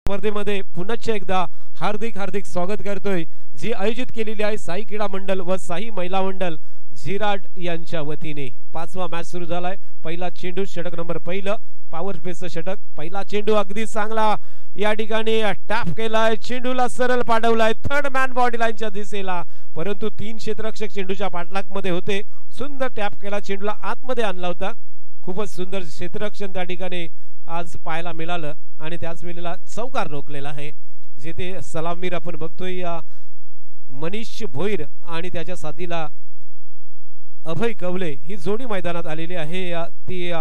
स्पर्धेमध्ये पुन्हा एकदा हार्दिक हार्दिक स्वागत करतोय जी आयोजित केलेली आहे साई क्रीडा मंडळ व साई महिला मंडळ झिराड यांच्या वतीने। पाचवा मॅच सुरू झालाय। पहिला चेंडू षटक नंबर पहिलं पॉवर प्लेचं षटक। पहिला चेंडू अगदी चांगला या ठिकाणी टॅप केलाय, चेंडूला सरळ पाठवलाय थर्ड मॅन बॉडी लाईनच्या दिशेला, परंतु 3 क्षेत्ररक्षक चेंडूच्या पाठलाग मध्ये होते। सुंदर टॅप केला, चेंडूला आतमध्ये आणला होता। खूपच सुंदर क्षेत्ररक्षण त्या ठिकाणी आज पाहायला मिळालं आणि त्याच वेळेला चौकार रोखलेला आहे। जेथे सलामीर आपण बघतोय मनीष भोईर आणि त्याच्या साथीला अभय कवले ही जोडी मैदानात आलेली आहे। ती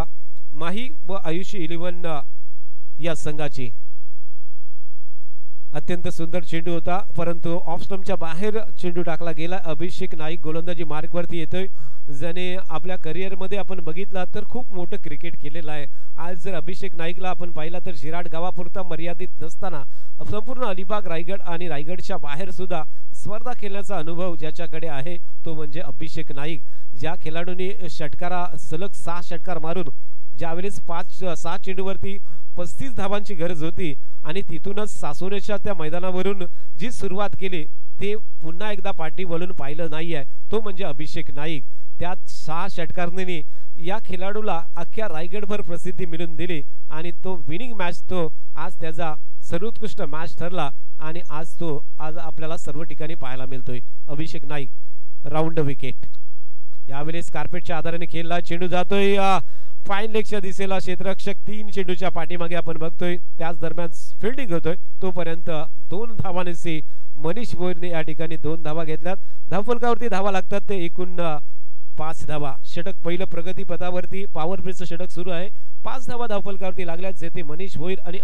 माही व आयुषी 11 या संघाची। अत्यंत सुंदर चेंडू होता, परंतु ऑफ स्टंपच्या बाहेर चेंडू टाकला गेला। अभिषेक नाईक गोलंदाजी मार्कवरती येतोय, ज्याने आपल्या करिअर मध्ये आपण बघितला तर खूप मोठं क्रिकेट केलेलं आहे। आज जर अभिषेक नाईकला आपण पाहिला तर झिराड गावापुरता मर्यादित नसताना संपूर्ण अलिबाग रायगड आणि रायगडच्या बाहेर सुद्धा स्पर्धा खेळण्याचा अनुभव ज्याच्याकडे आहे तो म्हणजे अभिषेक नाईक। ज्या खेळाडूंनी षटकारा सलग 6 षटकार मारून ज्यावेळेस 5-6 चेंडूवरती 35 धावांची गरज होती आणि तिथूनच सासोनेच्या त्या मैदानावरून जी सुरुवात केली ते पुन्हा एकदा पाठी वळून पाहिलं नाहीये, तो म्हणजे अभिषेक नाईक। त्यात 6 षटकारांनी या खेळाडूला अख्ख्या रायगडभर प्रसिद्धी मिळवून दिली आणि तो विनिंग मॅच तो आज त्याचा सर्वोत्कृष्ट मॅच ठरला आणि आज आपल्याला सर्व ठिकाणी पाहायला मिळतोय। अभिषेक नाईक राऊंड विकेट। यावेळेस कार्पेटच्या आधाराने खेळला चेंडू जातोय फाईन लेगच्या दिशेला, क्षेत्ररक्षक 3 चेंडूच्या पाठीमागे आपण बघतोय। त्याच दरम्यान फिल्डिंग होतोय, तोपर्यंत 2 धावांनी मनीष भोईरने या ठिकाणी 2 धावा घेतल्यात। धावफलकावरती धावा लागतात ते एकूण 5 धावा। षटक पहिलं प्रगती पथावरती पॉवर प्लेचं षटक सुरू आहे। 5 धावा धावफलकावरती लागल्यात, जेथे मनीष भोईर आणि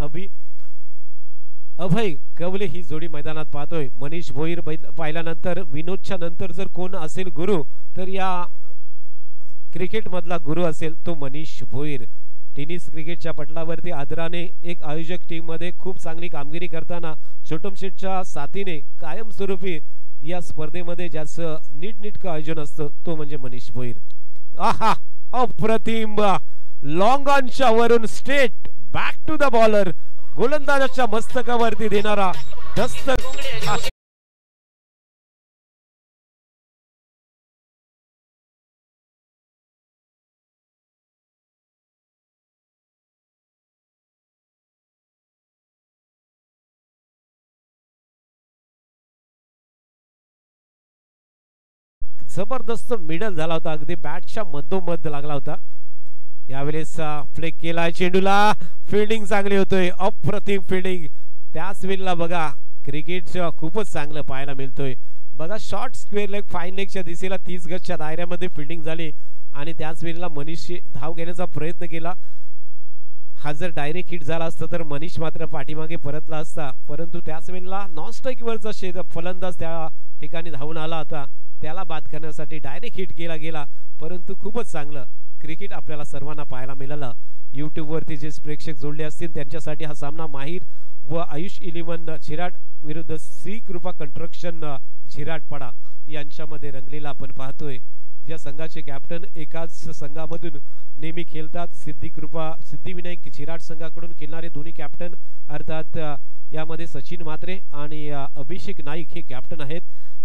अभय कवले ही जोडी मैदानात पाहतोय। मनीष भोईर पाहिल्यानंतर विनोदच्या नंतर जर कोण असेल गुरु तर या क्रिकेट मधला गुरु असेल तो मनीष भोईर। टेनिस क्रिकेटच्या पटलावरती आदराने एक आयोजक टीम मध्ये खूप चांगली कामगिरी करताना छोटम शेठच्या साथीने कायमस्वरूपी या स्पर्धेमध्ये ज्याचं नीटनेटकं आयोजन असतं तो म्हणजे मनीष भोईर। आहा, अप्रतिम लॉंग ऑनच्या वरून straight back to the bowler, गोलंदाजाच्या मस्तकावरती देणारा दस्तक। जबरदस्त मिडल झाला होता, अगदी बॅटच्या मधोमध लागला होता। यावेळेस फ्लेक केला चेंडूला, फिल्डिंग चांगली होतोय, अप्रतिम फिल्डिंग। त्याच वेळेला बघा क्रिकेट खूपच चांगलं पाहायला मिळतोय। बघा शॉर्ट स्क्वेअर लेग फाईन लेगच्या दिशेला 30 गजच्या दायऱ्यामध्ये फिल्डिंग झाली आणि त्याच वेळेला मनीष धाव घेण्याचा प्रयत्न केला। हा जर डायरेक्ट हिट झाला असता तर मनीष मात्र पाठीमागे परतला असता, परंतु त्याच वेळेला नॉन स्ट्राईकवरचा फलंदाज त्या ठिकाणी धावून आला होता, त्याला बाद करण्यासाठी डायरेक्ट हिट केला गेला। परंतु खूपच चांगलं क्रिकेट आपल्याला सर्वांना पाहायला मिळालं। YouTube वरती जे प्रेक्षक जोडले असतील त्यांच्यासाठी हा सामना माहीर व आयुष 11 झिराड विरुद्ध श्री कृपा कंस्ट्रक्शन झिराडपाडा यांच्यामध्ये रंगलेला आपण पाहतोय। ज्या संघाचे कॅप्टन एकाच संघामधून नेहमी खेळतात, सिद्धिविनायक झिराड संघाकडून खेळणारे दोन्ही कॅप्टन अर्थात यामध्ये सचिन म्हात्रे आणि अभिषेक नाईक हे कॅप्टन आहेत,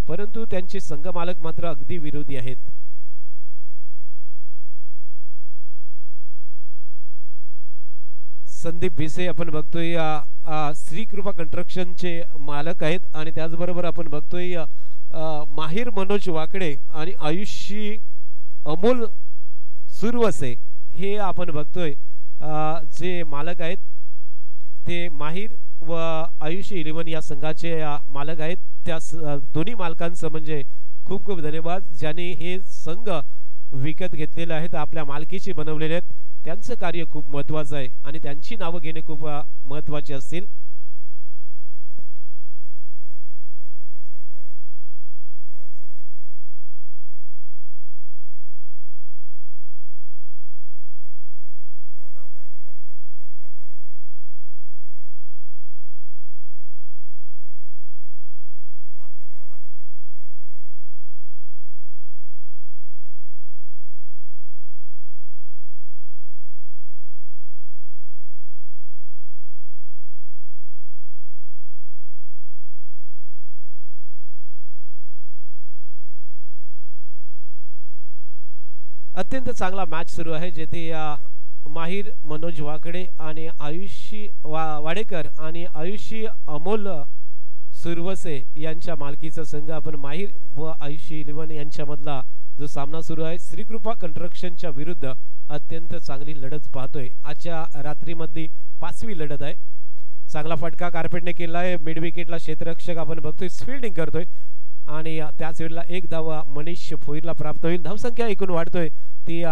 परंतु त्यांचे संघ मालक मात्र अगदी विरोधी आहेत। संदीप भिसे आपण बघतोय श्री कृपा कंस्ट्रक्शनचे मालक आहेत आणि त्याचबरोबर आपण बघतोय माहीर मनोज वाकडे आणि आयुषी अमोल सुरवसे हे आपण बघतोय जे मालक आहेत ते माहीर व आयुषी 11 या संघाचे मालक आहेत। त्या दोन्ही मालकांचं म्हणजे खूप खूप धन्यवाद, ज्यांनी हे संघ विकत घेतलेले आहेत, आपल्या मालकीचे बनवलेले आहेत। त्यांचं कार्य खूप महत्त्वाचं आहे आणि त्यांची नावं घेणे खूप महत्त्वाचे असतील। अत्यंत चांगला मॅच सुरू आहे जेथे माहीर मनोज वाकडे आणि आयुषी वाडेकर आणि आयुषी अमोल सुरवसे यांच्या मालकीचा संघ आपण माहीर व आयुषी 11 यांच्यामधला जो सामना सुरू आहे श्रीकृपा कंस्ट्रक्शनच्या विरुद्ध अत्यंत चांगली लढत पाहतोय। आजच्या रात्रीमधली 5वी लढत आहे। चांगला फटका कार्पेटने केला आहे। मिड विकेटला क्षेत्ररक्षक आपण बघतोय फील्डिंग करतोय आणि त्याच वेळेला एक धावा मनीष भोईरला प्राप्त होईल। धावसंख्या एकूण वाढतोय ती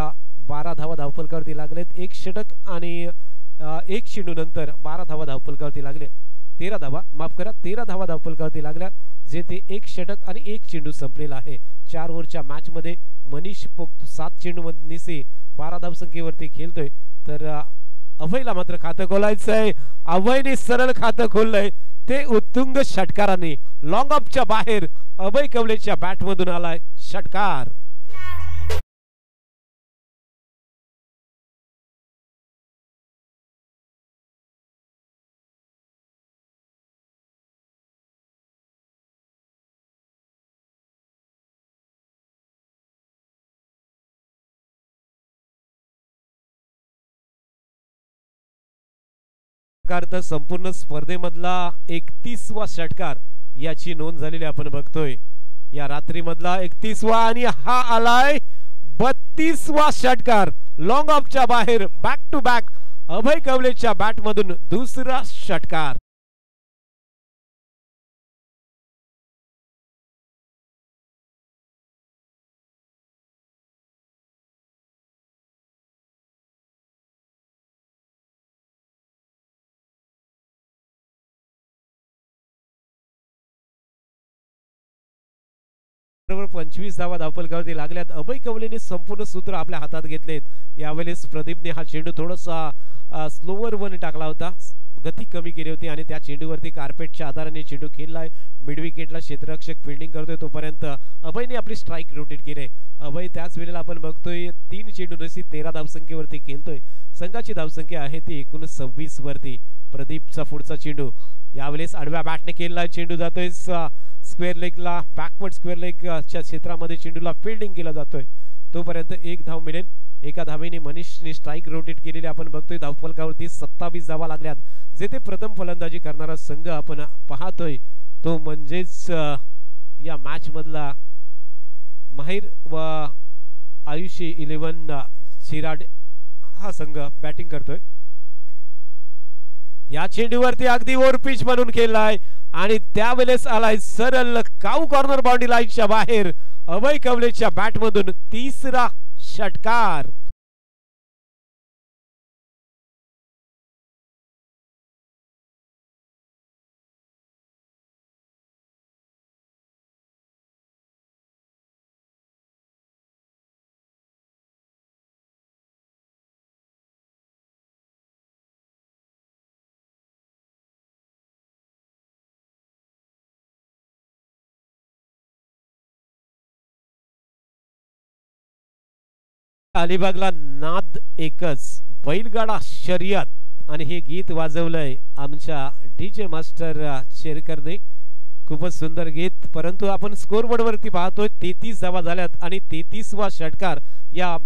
12 धावा धावफलकावरती लागलेत। एक षटक आणि एक चेंडू नंतर 12 धावा धावफलकावरती लागले। 13 धावा माफ करा 13 धावा धावफलकावरती लागल्या जेथे एक षटक आणि एक चेंडू संपलेला आहे। 4 ओव्हरच्या मॅच मध्ये मनीष पोक्त 7 चेंडूंमध्ये 12 धावसंख्येवरती खेळतोय तर अभयला मात्र खातं खोलायचं आहे। अभयने सरळ खातं खोललंय ते उत्तुंग षटकाराने लॉंग ऑफच्या बाहेर अभय कवलेच्या बॅट मधून आलाय षटकार। संपूर्ण स्पर्धेमधला 31वा षटकार याची नोंद झालेली आपण बघतोय। या रात्रीमधला 31वा आणि हा आलाय 32वा षटकार लॉंग ऑफच्या बाहेर बॅक टू बॅक अभय कवलेच्या बॅट मधून दुसरा षटकार। बरोबर 25 धावा धावफलकावरती लागल्यात। अभय कवलेने संपूर्ण सूत्र आपल्या हातात घेतलेत। यावेळेस प्रदीपने हा चेंडू थोडासा स्लोवर वन टाकला होता, गती कमी केली होती आणि त्या चेंडूवरती कार्पेटच्या आधाराने चेंडू खेळलाय। मिड विकेटला क्षेत्ररक्षक फील्डिंग करतोय तोपर्यंत अभयने आपली स्ट्राइक रोटेट केले। अभय त्याच वेळेला आपण बघतोय 3 चेंडू नसी 13 धावसंख्येवरती खेळतोय। संघाची धावसंख्या आहे ती 29 वरती। प्रदीपचा पुढचा चेंडू यावेळेस आडव्या बॅटने केलेला चेंडू जातोय स्क्वेअर लेगला बॅकवर्ड स्क्वेअर लेगच्या क्षेत्रामध्ये चेंडूला फील्डिंग केला जातोय तोपर्यंत एक धाव मिळेल। एका धावेने मनीषने स्ट्राइक रोटेट केलेली आपण बघतोय। धावफलकावरती 27 धावा लागल्यात जेथे प्रथम फलंदाजी करणारा संघ आपण पाहतोय तो म्हणजेच या मॅच मधला माहीर व आयुषी 11 चिराड हा संघ बॅटिंग करतोय। या चेंडूवरती अगदी ओव्हर पिच म्हणून खेळलाय आणि त्यावेळेस आलाय सरळ काऊ कॉर्नर बाउंड्री लाईनच्या बाहेर अभय कवलेच्या बॅट मधून तिसरा षटकार। अलिबागला नाद एकच बैलगाडा शर्यत आणि हे गीत वाजवलंय आमच्या डीजे मास्टर शेरकरने। खूपच सुंदर गीत। परंतु आपण स्कोरबोर्ड वरती पाहतोय 33 धावा झाल्यात आणि 33वा षटकार या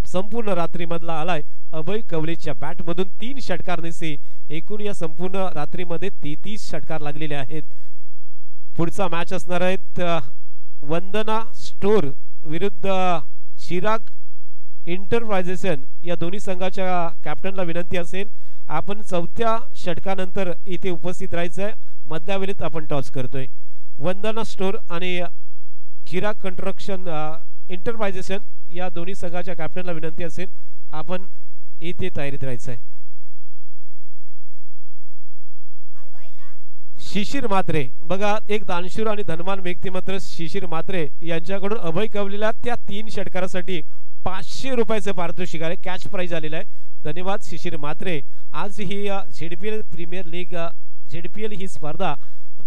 संपूर्ण रात्रीमधला आलाय अभय कवलेच्या बॅट मधून 3 षटकार नसे एकूण या संपूर्ण रात्रीमध्ये 33 षटकार लागलेले आहेत। पुढचा मॅच असणार आहेत वंदना स्टोर विरुद्ध चिराग इंटरप्राइजेशन। या दोन्ही संघाच्या कॅप्टनला विनंती असेल आपण चौथ्या षटकानंतर इथे उपस्थित राहायचं आहे। मधल्या वेळेत आपण टॉस करतोय। वंदना स्टोर आणि चिराग कंस्ट्रक्शन इंटरप्राइजेशन या दोन्ही संघाच्या कॅप्टनला विनंती असेल आपण इथे तयारीत राहायचं आहे। शिशिर मात्रे बघा एक दानशूर आणि धनवान व्यक्ती मात्र शिशिर मात्रे यांच्याकडून अभय कवलेला त्या 3 षटकारासाठी 500 रुपयाचं पारितोषिक आहे, कॅश प्राइज आलेलं आहे। धन्यवाद शिशिर मात्रे। आज ही झेडपीएल प्रीमियर लीग झेडपीएल ही स्पर्धा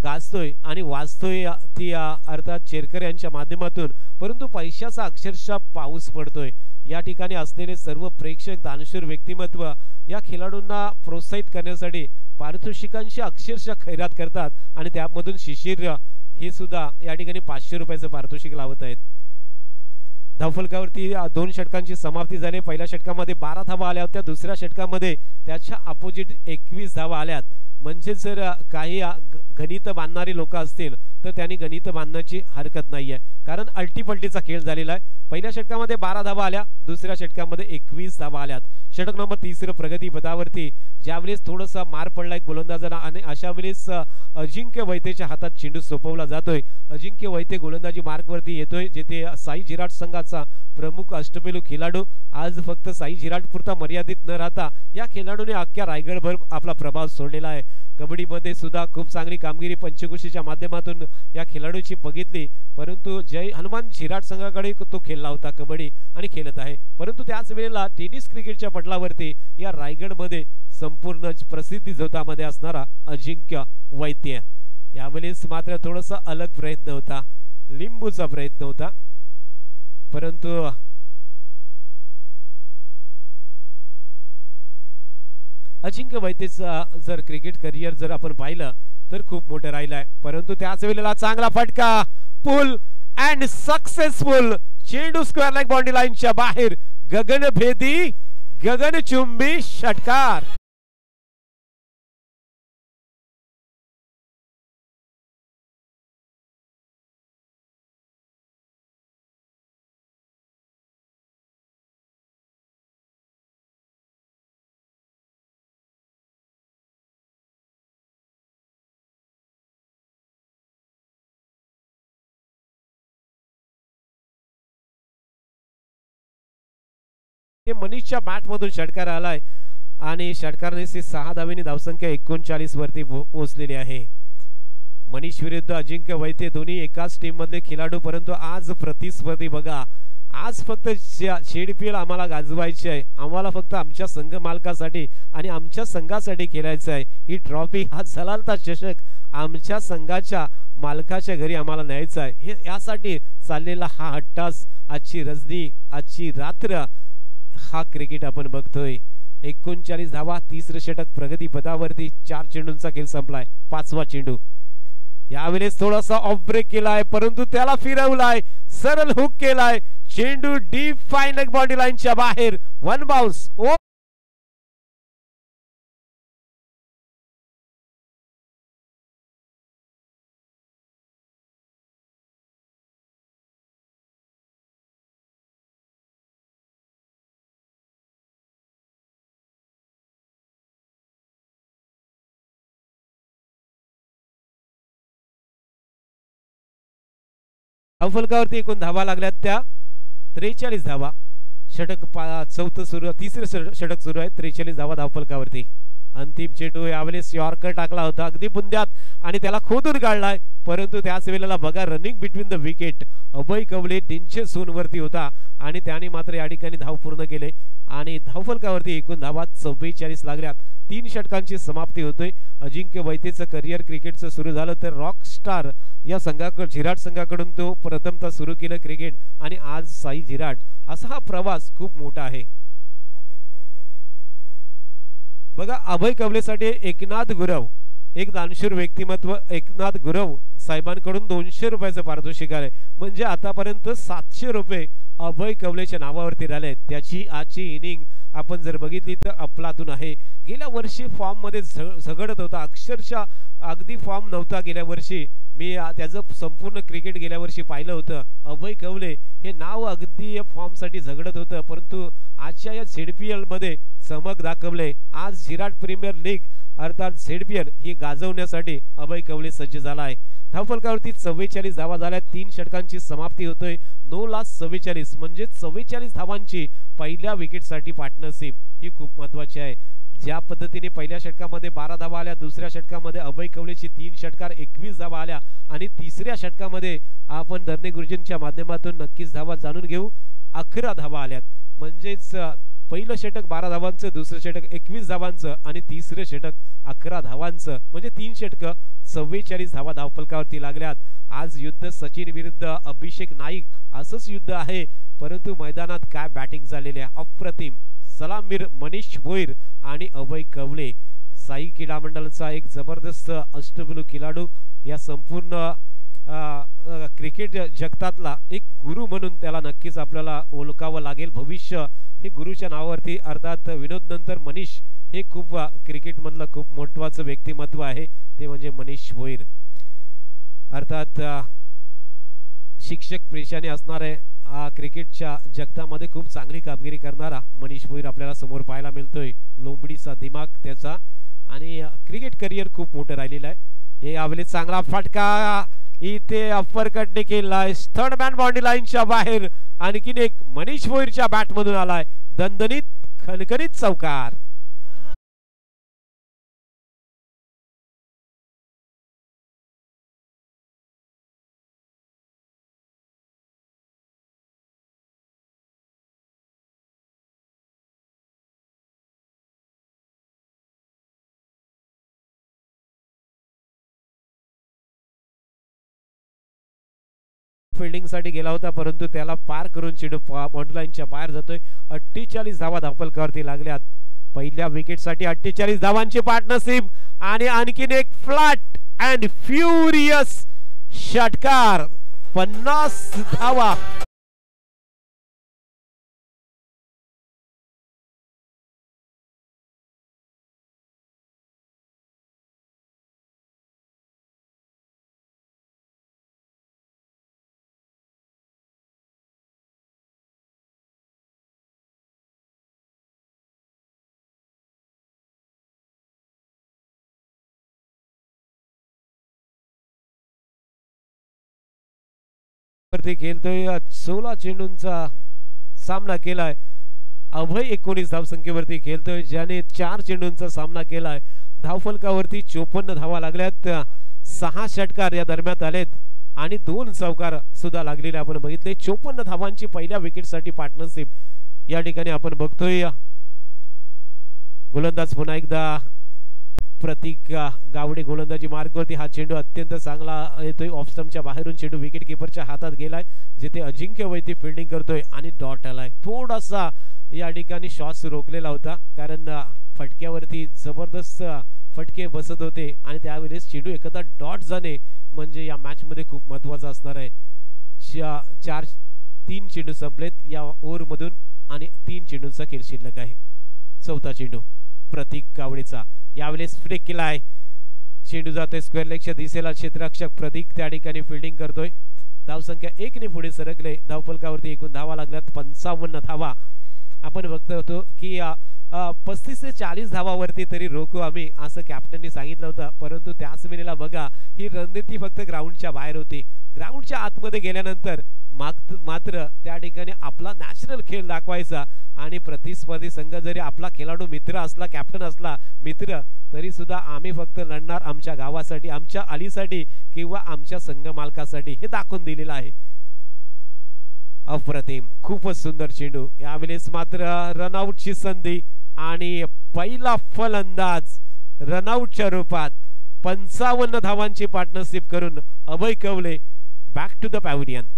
गाजतोय आणि वाजतोय ती अर्थात चेरकर यांच्या माध्यमातून, परंतु पैशाचा अक्षरशः पाऊस पडतोय। या ठिकाणी असलेले सर्व प्रेक्षक दानशूर व्यक्तिमत्व या खेळाडूंना प्रोत्साहित करण्यासाठी पारितोषिकांची अक्षरशः खैरात करतात आणि त्यामधून शिशिर हे सुद्धा या ठिकाणी 500 रुपयाचं पारितोषिक लावत आहेत। धावफलकावरती 2 षटकांची समाप्ती झाली। पहिल्या षटकामध्ये 12 धावा आल्या होत्या, दुसऱ्या षटकामध्ये त्याच्या अपोजिट 21 धावा आल्यात। म्हणजे जर काही गणित बांधणारी लोक असतील तर त्यांनी गणित बांधण्याची हरकत नाहीये, कारण अल्टीपल्टीचा खेळ झालेला आहे। पहिल्या षटकामध्ये 12 धावा आल्या, दुसऱ्या षटकामध्ये 21 धावा आल्यात। षटक नंबर 3 प्रगती पथावरती ज्यावेळेस थोडासा मार पडलाय गोलंदाजाला आणि अशा वेळेस अजिंक्य वैतेच्या हातात चेंडू सोपवला जातोय। अजिंक्य वैते गोलंदाजी मार्कवरती येतोय, जेथे साई झिराट संघाचा प्रमुख अष्टपैलू खेळाडू आज फक्त साई झिराट पुरता मर्यादित न राहता या खेळाडूने अख्ख्या रायगडभर आपला प्रभाव सोडलेला आहे। कबड्डीमध्ये सुद्धा खूप चांगली कामगिरी पंचक्रोशीच्या माध्यमातून या खेळाडूची बघितली, परंतु जय हनुमान झिराट संघाकडे तो खेळला होता कबड्डी आणि खेळत आहे। परंतु त्याच वेळेला टेनिस क्रिकेटच्या पटलावरती या रायगडमध्ये संपूर्ण प्रसिद्धी झोतामध्ये असणारा अजिंक्य वैद्य यावेळेस मात्र थोडासा अलग प्रयत्न होता, लिंबूचा प्रयत्न होता, परंतु अजिंक्य वैद्यचा जर क्रिकेट करिअर जर आपण पाहिलं तर खूप मोठं राहिलं आहे। परंतु त्याच वेळेला चांगला फटका, पुल अँड सक्सेसफुल चेंडू स्क्वेअर लेग बाउंड्री लाईनच्या बाहेर, गगनभेदी गगनचुंबी षटकार। मनीषच्या बॅट मधून षटकार आलाय आणि षटकाराने 6 धावेनी धावसंख्या 39 वरती पोहोचलेली आहे। मनीष विरुद्ध अजिंक्य वैते दोन्ही एकाच टीम मधले खेळाडू, परंतु आज प्रतिस्पर्धी बघा, आज फक्त शेडपीएल आम्हाला गाजवायची आहे, आम्हाला फक्त आमच्या संघ मालकासाठी आणि आमच्या संघासाठी खेळायचं आहे। ही ट्रॉफी, हा झलालता चषक आमच्या संघाच्या मालकाच्या घरी आम्हाला न्यायचा आहे, हे यासाठी चाललेला हा हट्टास, आजची रजनी, आजची रात्र, हा क्रिकेट आपण बघतोय। 39 धावा, तिसरं षटक प्रगती पथावरती, 4 चेंडूंचा खेळ संपलाय, 5वा चेंडू। यावेळेस थोडासा ऑफ ब्रेक केलाय, परंतु त्याला फिरवलाय, सरळ हुक केलाय, चेंडू डीप फाईन लेग बाउंड्री लाईनच्या बाहेर, 1 बाउन्स। धावफलकावरती एकूण धावा लागल्यात त्या 43 धावा। षटक चौथं सुरू, तिसरं षटक सुरू आहे, 43 धावा धावफलकावरती। अंतिम चेंडू यावेळेस यॉर्कर टाकला होता अगदी बुंद्यात आणि त्याला खोदून काढलाय, परंतु त्याच वेळेला बघा running between the wicket Abhay Kavle डेंचे zone वरती होता आणि त्याने मात्र या ठिकाणी धाव पूर्ण केले आणि धावफलकावरती एकूण धावा 44 लागल्यात। 3 षटकांची समाप्ती होतोय। अजिंक्य वैतेचं करिअर क्रिकेटचं सुरू झालं तर रॉकस्टार या संघाकडून, झिराट संघाकडून तो प्रथमतः सुरू केलं क्रिकेट आणि आज साई झिराट, असा हा प्रवास खूप मोठा आहे। बघा अभय कवलेसाठी एकनाथ गुरव, एक दानशूर व्यक्तिमत्व, एकनाथ गुरव साहेबांकडून 200 रुपयाचं पारितोषिक आहे, म्हणजे आतापर्यंत 700 रुपये अभय कवलेच्या नावावरती राहिले। त्याची आजची इनिंग आपण जर बघितली तर अफलातून आहे। गेल्या वर्षी फॉर्म मध्ये झगडत होता, अक्षरशः अगदी फॉर्म नव्हता गेल्या वर्षी, मी त्याचं संपूर्ण क्रिकेट गेल्या वर्षी पाहिलं होतं। अभय कवले हे नाव अगदी फॉर्म साठी झगडत होतं, परंतु आजच्या या झेडपीएल मध्ये चमक दाखवले। आज झिराट प्रीमियर लीग अर्थात झेडपीएल ही गाजवण्यासाठी अभय कवले सज्ज झाला आहे। धावफलकावरती 44 धावा झाल्या, 3 षटकांची समाप्ती होतोय, 9/44 म्हणजे 44 धावांची पहिल्या विकेटसाठी पार्टनरशिप ही खूप महत्त्वाची आहे। ज्या पद्धतीने पहिल्या षटकामध्ये 12 धावा आल्या, दुसऱ्या षटकामध्ये अभय कवलेची 3 षटकार 21 धावा आल्या आणि तिसऱ्या षटकामध्ये आपण धरणे गुरुजींच्या माध्यमातून नक्कीच धावा जाणून घेऊ, 11 धावा आल्यात। म्हणजेच पहिलं षटक 12 धावांचं, दुसरं षटक 21 धावांचं आणि तिसरं षटक 11 धावांचं, म्हणजे 3 षटक 44 धावा धावफलकावरती लागल्यात। आज युद्ध सचिन विरुद्ध अभिषेक नाईक असंच युद्ध आहे, परंतु मैदानात काय बॅटिंग झालेली आहे, अप्रतिम। सलामीर, मनीष भोईर आणि अभय कवले, साई क्रीडा मंडळाचा एक जबरदस्त अष्टपैलू खेळाडू या संपूर्ण क्रिकेट जगतातला एक गुरु म्हणून त्याला नक्कीच आपल्याला ओळखावं लागेल. भविष्य हे गुरुच्या नावावरती, अर्थात विनोद नंतर मनीष हे खूप क्रिकेटमधलं खूप महत्त्वाचं व्यक्तिमत्व आहे, ते म्हणजे मनीष भोईर. अर्थात शिक्षक पेशाने असणारे क्रिकेटच्या जगतामध्ये खूप चांगली कामगिरी करणारा मनीष भोईर आपल्याला समोर पाहायला मिळतोय. लोंबडीचा दिमाग त्याचा आणि क्रिकेट करिअर खूप मोठं राहिलेलं आहे. हे यावेळी चांगला फटका इथे अप्पर कटने केलाय, थर्ड मॅन बाउंड्री लाईनच्या बाहेर. आणखीन एक मनीष भोईरच्या बॅट मधून आलाय दणदणीत खणखणीत चौकार. फिल्डिंग साठी गेला होता, परंतु त्याला पार करून चेंडू बाउंड्री लाईनच्या बाहेर जातोय. 48 धावा धावफलकावरती लागल्यात. पहिल्या विकेट साठी 48 धावांची पार्टनरशिप आणि आणखीन एक फ्लॅट अँड फ्युरियस षटकार. 50 धावा. वरती खेळतोय. 16 चेंडूंचा सामना केलाय. अभय 19 धावसंख्येवरती खेळतोय, ज्याने 4 चेंडूंचा सामना केलाय. धावफलकावरती 54 धावा लागल्यात. 6 षटकार या दरम्यान आलेत आणि 2 चौकार सुद्धा लागलेले आपण बघितले. 54 धावांची पहिल्या विकेटसाठी पार्टनरशिप या ठिकाणी आपण बघतोय. गोलंदाज पुन्हा एकदा प्रतीक गावडे गोलंदाजी मार्गावरती. हा चेंडू अत्यंत चांगला येतोय. ऑफ स्टंपच्या बाहेरून चेंडू विकेट किपरच्या हातात गेलाय, जिथे अजिंक्य वैती फिल्डिंग करतोय आणि डॉट आलाय. थोडासा या ठिकाणी शॉट्स रोखलेला होता, कारण फटक्यावरती जबरदस्त फटके बसत होते आणि त्यावेळेस चेंडू एखादा डॉट जाणे म्हणजे या मॅच मध्ये खूप महत्त्वाचा असणार आहे. 3 चेंडू संपलेत या ओव्हर मधून आणि 3 चेंडूंचा खेळ शिल्लक आहे. चौथा चेंडू प्रतीक गावडेचा. यावेळेस फ्लिक केलाय. चेंडू जातोय स्क्वेअर लेगच्या दिशेला. क्षेत्ररक्षक प्रतीक त्या ठिकाणी फिल्डिंग करतोय. धावसंख्या 1 ने पुढे सरकले. धावफलकावरती एकूण धावा लागल्यात 55 धावा. आपण बघतो होतो की 35 ते 40 धावावरती तरी रोखू आम्ही, असं कॅप्टननी सांगितलं होतं. परंतु त्याच वेळेला बघा, ही रणनीती फक्त ग्राउंडच्या बाहेर होती. ग्राउंडच्या आतमध्ये गेल्यानंतर मात्र त्या ठिकाणी आपला नॅचरल खेळ दाखवायचा आणि प्रतिस्पर्धी संघ जरी आपला खेळाडू मित्र असला, कॅप्टन असला मित्र, तरी सुद्धा आम्ही फक्त लढणार आमच्या गावासाठी, आमच्या आलीसाठी किंवा आमच्या संघ मालकासाठी, हे दाखवून दिलेलं आहे. अप्रतिम, खूपच सुंदर चेंडू. यावेळेस मात्र रनआउटची संधी आणि पहिला फलंदाज रनआउटच्या रूपात 55 धावांची पार्टनरशिप करून अभय कवले बॅक टू द पॅव्हिलियन.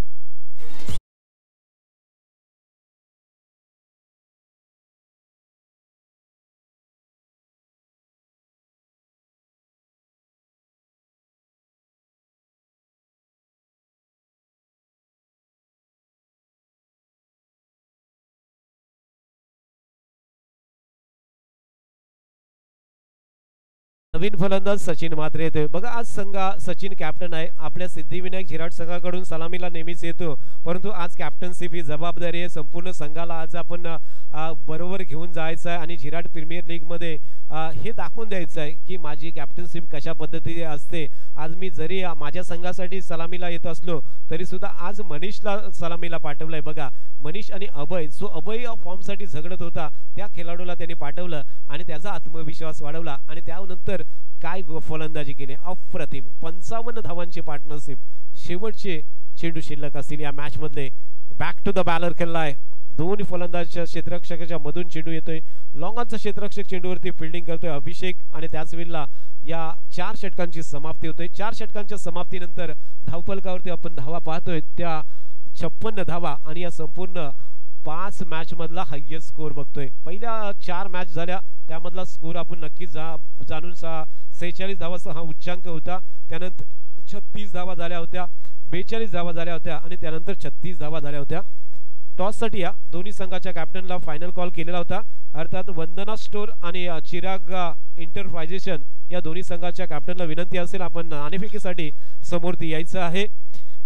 नवीन फलंदाज सचिन म्हात्रे येतोय. बघा, आज सचिन कॅप्टन आहे. आपल्या सिद्धिविनायक झिराट संघाकडून सलामीला नेहमीच येतो, परंतु आज कॅप्टनशिप ही जबाबदारी आहे. संपूर्ण संघाला आज आपण बरोबर घेऊन जायचं आहे आणि झिराट प्रीमियर लीग मध्ये हे दाखवून द्यायचं आहे की माझी कॅप्टनशिप कशा पद्धतीने असते. आज मी जरी माझ्या संघासाठी सलामीला येत असलो तरी सुद्धा आज मनीषला सलामीला पाठवलंय. बघा, मनीष आणि अभय, जो अभय फॉर्मसाठी झगडत होता, त्या खेळाडूला त्यांनी पाठवलं आणि त्याचा आत्मविश्वास वाढवला आणि त्यानंतर काय फलंदाजी केली, अप्रतिम. 55 धावांची पार्टनरशिप. शेवटचे चेंडू शिल्लक असतील या मॅच मधले. बॅक टू द बॅलर खेळलाय. 2 फलंदाजच्या क्षेत्ररक्षकाच्या मधून चेंडू येतोय. लॉंगॉनचा क्षेत्ररक्षक चेंडूवरती फिल्डिंग करतोय अभिषेक आणि त्याच वेळेला या 4 षटकांची समाप्ती होते. 4 षटकांच्या समाप्तीनंतर धावफलकावरती आपण धावा पाहतोय त्या 56 धावा आणि या संपूर्ण 5 मॅच मधला हायेस्ट स्कोर बघतोय. पहिल्या 4 मॅच झाल्या त्यामधला स्कोर आपण नक्कीच जाणून 46 धावाचा हा उच्चांक होता. त्यानंतर 36 धावा झाल्या होत्या, 42 धावा झाल्या होत्या आणि त्यानंतर 36 धावा झाल्या होत्या. टॉससाठी या दोन्ही संघाच्या कॅप्टनला फायनल कॉल केलेला होता. अर्थात वंदना स्टोर आणि चिराग इंटरप्राइजेशन या दोन्ही संघाच्या कॅप्टनला विनंती असेल आपण नाणेफेकीसाठी समोर यायचं आहे.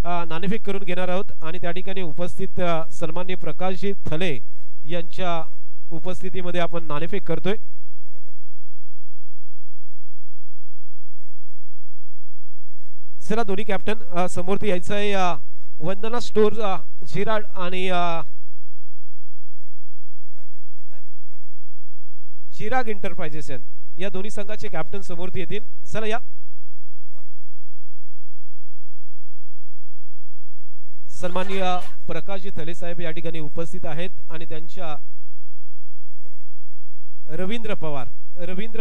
नाणेफेक करून घेणार आहोत आणि त्या ठिकाणी उपस्थित सन्माननीय प्रकाशजी थले यांच्या उपस्थितीमध्ये आपण नाणेफेक करतोय. चला दोन्ही कॅप्टन समोर यायचं आहे. वंदना स्टोर झिराड आणि चिराग इंटरप्राइजेशन या दोन्ही संघाचे कॅप्टन समोर येतील. चला या. सन्माननीय प्रकाशजी थले साहेब या ठिकाणी उपस्थित आहेत आणि त्यांच्या रवींद्र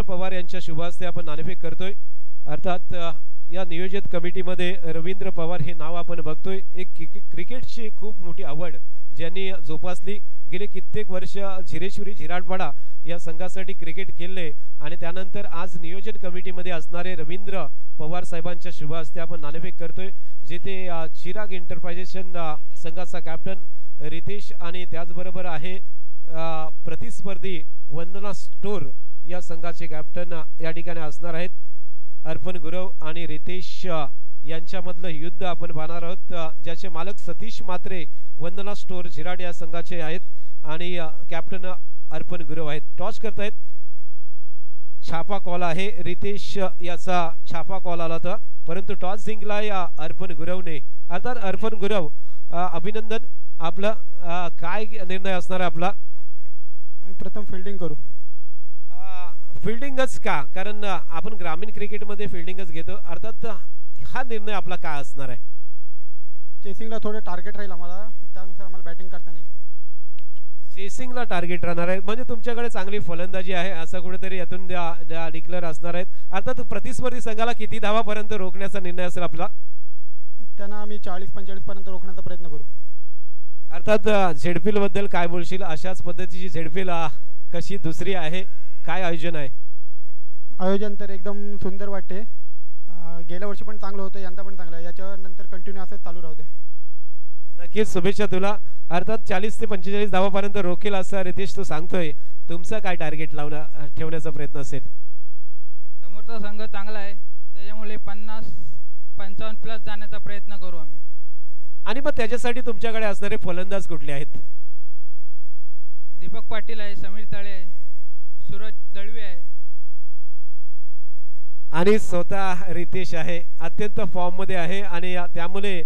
पवार यांच्या शुभ हस्ते आपण नाणेफेक करतोय. अर्थात या नियोजित कमिटीमध्ये रवींद्र पवार हे नाव आपण बघतोय. एक क्रिकेटची खूप मोठी आवड ज्यांनी जोपासली. गेले कित्येक वर्ष झिरेश्वरी झिराडपाडा या संघासाठी क्रिकेट खेळले आणि त्यानंतर आज नियोजन कमिटीमध्ये असणारे रवींद्र पवार साहेबांच्या शुभ हस्ते आपण नाणेफेक करतोय. जिथे चिराग इंटरप्राइजेशन संघाचा कॅप्टन रितेश आणि त्याचबरोबर आहे प्रतिस्पर्धी वंदना स्टोर या संघाचे कॅप्टन या ठिकाणी असणार आहेत. अर्पण गुरव आणि रितेश यांच्यामधलं युद्ध आपण पाहणार आहोत. ज्याचे मालक सतीश मात्रे वंदना स्टोर झिराड या संघाचे आहेत आणि कॅप्टन अर्पण गुरव आहेत. टॉस करतायत. छापा कॉल आहे. रितेश याचा छापा कॉल आला होता परंतु टॉस जिंकला या अर्पण गुरवने. अर्थात अर्पण गुरव अभिनंदन. आपला काय निर्णय असणार आहे आपला? प्रथम फिल्डिंग करू. फिल्डिंगच का? कारण आपण ग्रामीण क्रिकेटमध्ये फिल्डिंगच घेतो. अर्थात हा निर्णय आपला काय असणार आहे? चेसिंगला थोडं टार्गेट राहील आम्हाला, त्यानुसार आम्हाला बॅटिंग करता येईल. चेसिंगला टार्गेट राहणार आहे म्हणजे तुमच्याकडे चांगली फलंदाजी आहे असं कुठेतरी यातून डिक्लेअर असणार आहेत. अर्थात प्रतिस्पर्धी संघाला किती धावापर्यंत रोखण्याचा निर्णय असेल आपला? त्यांना आम्ही 40-45 पर्यंत रोखण्याचा प्रयत्न करू. अर्थात झेडपील बद्दल काय बोलशील? अशाच पद्धतीची झेडपील कशी दुसरी आहे? काय आयोजन आहे? आयोजन तर एकदम सुंदर वाटते. गेल्या वर्षी पण चांगलं होतं, यंदा पण चांगलं आहे. याच्यावर नंतर कंटिन्यू असंच चालू राहू द्या. नक्कीच शुभेच्छा तुला. अर्थात 40 ते 45 धावापर्यंत रोखेल असं रितेश तू सांगतोय. तुमचा काय टार्गेट ठेवण्याचा प्रयत्न असेल? समोरचा संघ चांगला आहे त्याच्यामुळे 50-55 प्लस जाण्याचा प्रयत्न करू आम्ही. आणि मग त्याच्यासाठी तुमच्याकडे असणारे फलंदाज कुठले आहेत? दीपक पाटील आहे, समीर तळे आहे, सूरज दळवी आहे आणि स्वतः रितेश आहे. अत्यंत फॉर्म मध्ये आहे आणि त्यामुळे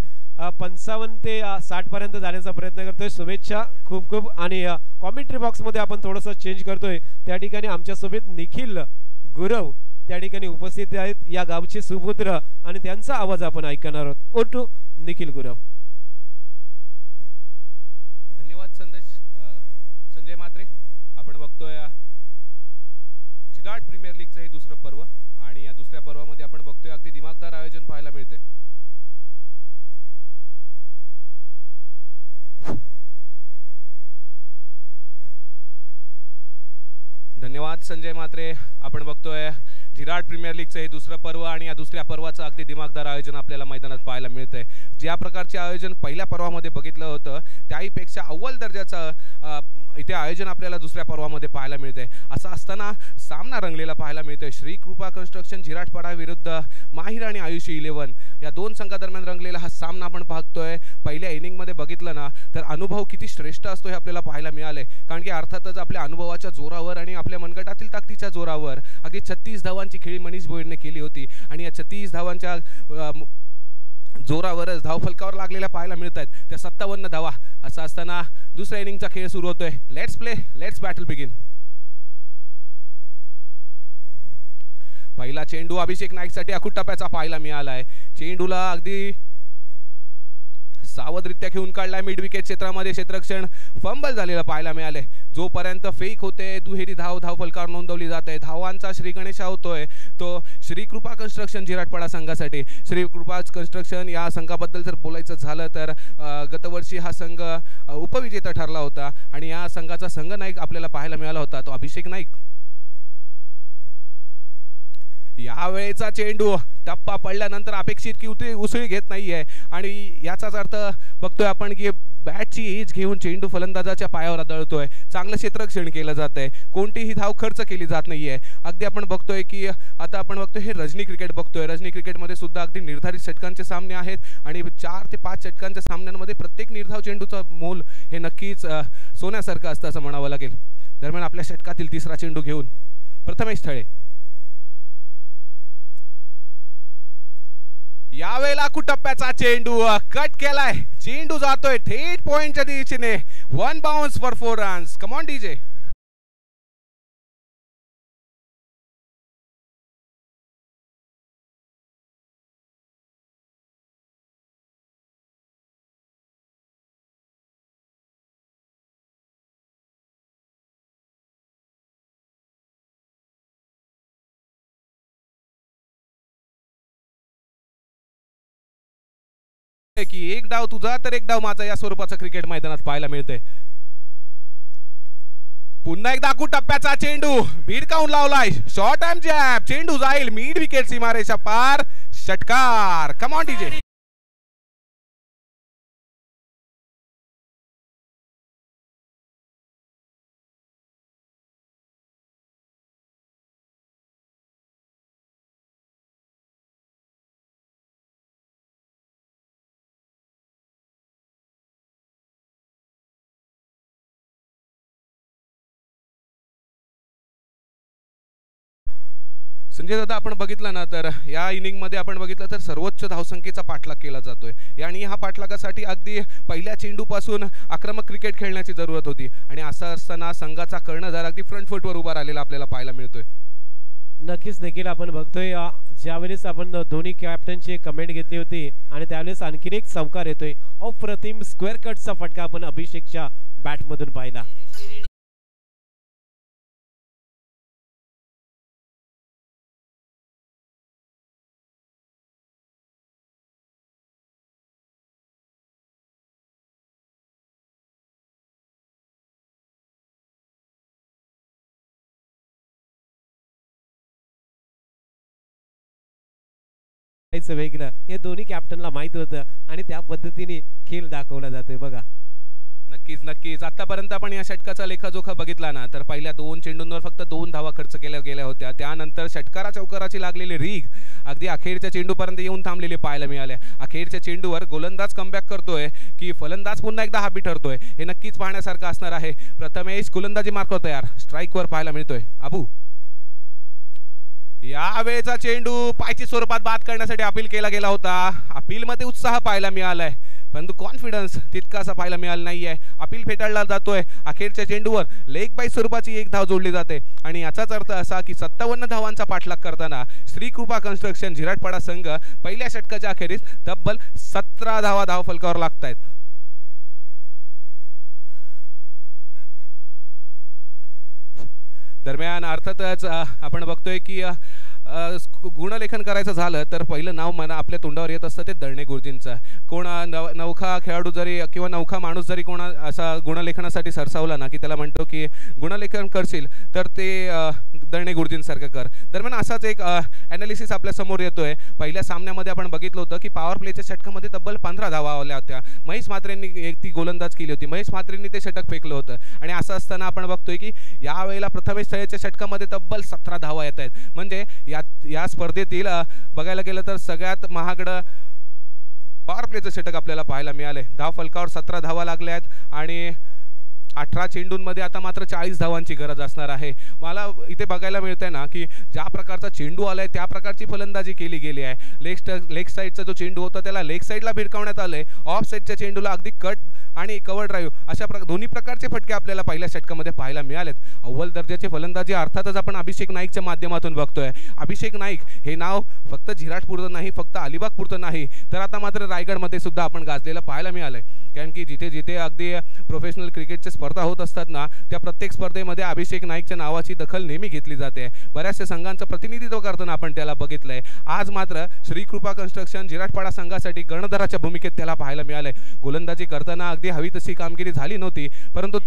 55 ते 60 पर्यंत जाण्याचा प्रयत्न करतोय. शुभेच्छा खूप खूप. आणि कॉमेंट्री बॉक्स मध्ये आपण थोडंसं चेंज करतोय. त्या ठिकाणी आमच्या सोबत निखिल गुरव त्या ठिकाणी उपस्थित आहेत. या गावचे सुपुत्र आणि त्यांचा आवाज आपण ऐकणार आहोत. ओटू निखिल गुरव. धन्यवाद संजय मात्रे. आपण बघतोय झिराड प्रीमियर लीगचं हे दुसरं पर्व आणि या दुसऱ्या पर्वामध्ये आपण बघतोय अगदी दिमागदार आयोजन पाहायला मिळते. धन्यवाद संजय मात्रे. आपण बघतोय झिराड प्रीमियर लीगचं हे दुसरं पर्व आणि या दुसऱ्या पर्वाचं अगदी दिमागदार आयोजन आपल्याला मैदानात पाहायला मिळतंय. ज्या प्रकारचे आयोजन पहिल्या पर्वामध्ये बघितलं होतं त्याहीपेक्षा अव्वल दर्जाचं इथे आयोजन आपल्याला दुसऱ्या पर्वामध्ये पाहायला मिळतंय. असं असताना सामना रंगलेला पाहायला मिळतोय. श्री कृपा कन्स्ट्रक्शन झिराडपाडा विरुद्ध माहिर आणि आयुषी 11 या दोन संघादरम्यान रंगलेला हा सामना आपण पाहतोय. पहिल्या इनिंगमध्ये बघितलं ना तर अनुभव किती श्रेष्ठ असतो हे आपल्याला पाहायला मिळाले. कारण की अर्थातच आपल्या अनुभवाच्या जोरावर आणि आपल्या मनगटातील ताकदीच्या जोरावर अगदी 36 धावांची खेळी मनीष भोईरने केली होती आणि या 36 धावांच्या जोरावरच धावफलकावर लागलेल्या पाहायला मिळत आहेत त्या 57 धावा. असं असताना दुसऱ्या इनिंगचा खेळ सुरू होतोय. Let's play, let's battle begin. पहिला चेंडू अभिषेक नाईकसाठी अखूट टप्प्याचा पाहायला मिळाला आहे. चेंडूला अगदी सावधरित्या खेळून काढलाय मिड विकेट क्षेत्रामध्ये. क्षेत्ररक्षण फंबल झालेला पाहायला मिळाले. जोपर्यंत फेक होते दुहेरी धावफलकावर नोंदवली जाते. धावांचा श्री गणेशा होतोय तो श्री कृपा कन्स्ट्रक्शन झिराडपाडा संघासाठी. श्री कृपा कन्स्ट्रक्शन या संघाबद्दल जर बोलायचं झालं तर गतवर्षी हा संघ उपविजेता ठरला होता आणि या संघाचा संघ नायक आपल्याला पाहायला मिळाला होता तो अभिषेक नाईक. यावेळेचा चेंडू टप्पा पडल्यानंतर अपेक्षित की उसळी घेत नाहीये आणि याचाच अर्थ बघतोय आपण की बॅटची एज घेऊन चेंडू फलंदाजाच्या पायावर आदळतोय. चांगलं क्षेत्ररक्षण केलं जातंय, कोणतीही धाव खर्च केली जात नाहीये. अगदी आपण बघतोय की आता आपण बघतोय हे रजनी क्रिकेट बघतोय. रजनी क्रिकेटमध्ये सुद्धा अगदी निर्धारित षटकांचे सामने आहेत आणि 4 ते 5 षटकांच्या सामन्यांमध्ये प्रत्येक निर्धाव चेंडूचा मोल हे नक्कीच सोन्यासारखं असतं असं म्हणावं लागेल. दरम्यान आपल्या षटकातील तिसरा चेंडू घेऊन प्रथमेश थळे. यावेळेला कुटप्प्याचा चेंडू कट केलाय. चेंडू जातोय थेट पॉइंटच्या दिशेने. 1 bounce for 4 runs. Come on DJ. की एक डाव तुझा तर एक डाव माझा या स्वरूपाचं क्रिकेट मैदानात पाहायला मिळतंय. पुन्हा एकदा कुटप्प्याचा चेंडू भिडकावून लावलाय. Short arm jab. चेंडू जाईल मिड विकेट सीमारेषा पार. षटकार. कम ऑन डीजे. संजय दादा आपण बघितलं ना तर या इनिंग मध्ये आपण बघितलं तर सर्वोच्च धावसंख्येचा पाठलाग केला जातोय आणि ह्या पाठलागासाठी अगदी पहिल्या चेंडूपासून आक्रमक क्रिकेट खेळण्याची जरूरत होती आणि असं असताना संघाचा कर्णधार अगदी फ्रंट फूटवर उभा राहिलेला आपल्याला पाहायला मिळतोय. नक्कीच देखील आपण बघतोय ज्यावेळेस आपण दोन्ही कॅप्टनची कमेंट घेतली होती आणि त्यावेळेस आणखीन एक चमकार येतोय. अप्रतिम स्क्वेअर कटचा फटका आपण अभिषेकच्या बॅटमधून पाहिला. वेगळं हे दोन्ही कॅप्टनला माहित होतं आणि त्या पद्धतीने खेळ दाखवला जातोय बघा. नक्कीच नक्कीच. आतापर्यंत आपण या षटकाचा लेखाजोखा बघितला ना तर पहिल्या 2 चेंडूंवर फक्त 2 धावा खर्च केल्या गेल्या होत्या. त्यानंतर षटकारा चौकाराची लागलेली रीग अगदी अखेरच्या चेंडूपर्यंत येऊन थांबलेली पाहायला मिळाल्या. अखेरच्या चेंडूवर गोलंदाज कमबॅक करतोय की फलंदाज पुन्हा एकदा हाबी ठरतोय हे नक्कीच पाहण्यासारखं असणार आहे. प्रथमेश गोलंदाजी मार्कवर तयार. स्ट्राईकवर पाहायला मिळतोय अबू. यावेळेचा चेंडू पायची स्वरूपात बाद करण्यासाठी अपील केला गेला होता. अपील मध्ये उत्साह पाहायला मिळालाय परंतु कॉन्फिडन्स तितकासा पाहायला मिळाला नाहीये. अपील फेटाळला जातोय. अखेरच्या चेंडूवर लेग बाय स्वरूपाची एक धाव जोडली जाते आणि याचाच अर्थ असा की 57 धावांचा पाठलाग करताना श्रीकृपा कन्स्ट्रक्शन झिराटपाडा संघ पहिल्या षटकाच्या अखेरीस तब्बल 17 धावा धावफलकावर लागतायत. दरम्यान अर्थातच आपण बघतोय की गुणलेखन करायचं झालं तर पहिलं नाव मला आपल्या तोंडावर येत असतं ते दळणे गुरुजींचं. कोण नौखा खेळाडू जरी किंवा नौखा माणूस जरी कोणा असा गुणलेखनासाठी सरसावला ना की त्याला म्हणतो की गुणलेखन करशील तर ते दळणे गुरुजींसारखं कर. दरम्यान असाच एक ॲनालिसिस आपल्या समोर येतोय. पहिल्या सामन्यामध्ये आपण बघितलं होतं की पॉवर प्लेच्या षटकामध्ये तब्बल 15 धावा आल्या होत्या. महेश म्हात्रेंनी ती गोलंदाज केली होती. महेश म्हात्रेंनी ते षटक फेकलं होतं आणि असं असताना आपण बघतोय की यावेळेला प्रथमेश थळेच्या षटकामध्ये तब्बल 17 धावा येत आहेत. म्हणजे या स्पर्धेतील बघायला गेलं तर सगळ्यात महागड पॉवर प्लेचं षटक आपल्याला पाहायला मिळाले. धाव फलकावर 17 धावा लागल्या आहेत आणि 18 चेंडूंमध्ये आता मात्र 40 धावांची गरज असणार आहे. मला इथे बघायला मिळतंय ना की ज्या प्रकारचा चेंडू आलाय त्या प्रकारची फलंदाजी केली गेली आहे. लेग साईडचा जो चेंडू होता त्याला लेग साईडला भिरकावण्यात आलंय. ऑफ साईडच्या चेंडूला अगदी कट आणि कव्हर ड्राईव्ह अशा दोन्ही प्रकारचे फटके आपल्याला पहिल्या षटकामध्ये पाहायला मिळालेत. अव्वल दर्जाची फलंदाजी अर्थातच आपण अभिषेक नाईकच्या माध्यमातून बघतोय. अभिषेक नाईक हे नाव फक्त झिराटपुरतं नाही, फक्त अलिबागपुरतं नाही तर आता मात्र रायगडमध्ये सुद्धा आपण गाजलेलं पाहायला मिळालंय. कारण की जिथे जिथे अगदी प्रोफेशनल क्रिकेटचे स्पर्धा होत असतात ना त्या प्रत्येक स्पर्धेमध्ये अभिषेक नाईकच्या नावाची दखल नेहमी घेतली जाते. बऱ्याचशा संघांचं प्रतिनिधित्व करताना आपण त्याला बघितलंय. आज मात्र श्रीकृपा कन्स्ट्रक्शन झिराटपाडा संघासाठी कर्णधाराच्या भूमिकेत त्याला पाहायला मिळालंय. गोलंदाजी करताना अगदी हवी तशी कामगिरी झाली नव्हती परंतु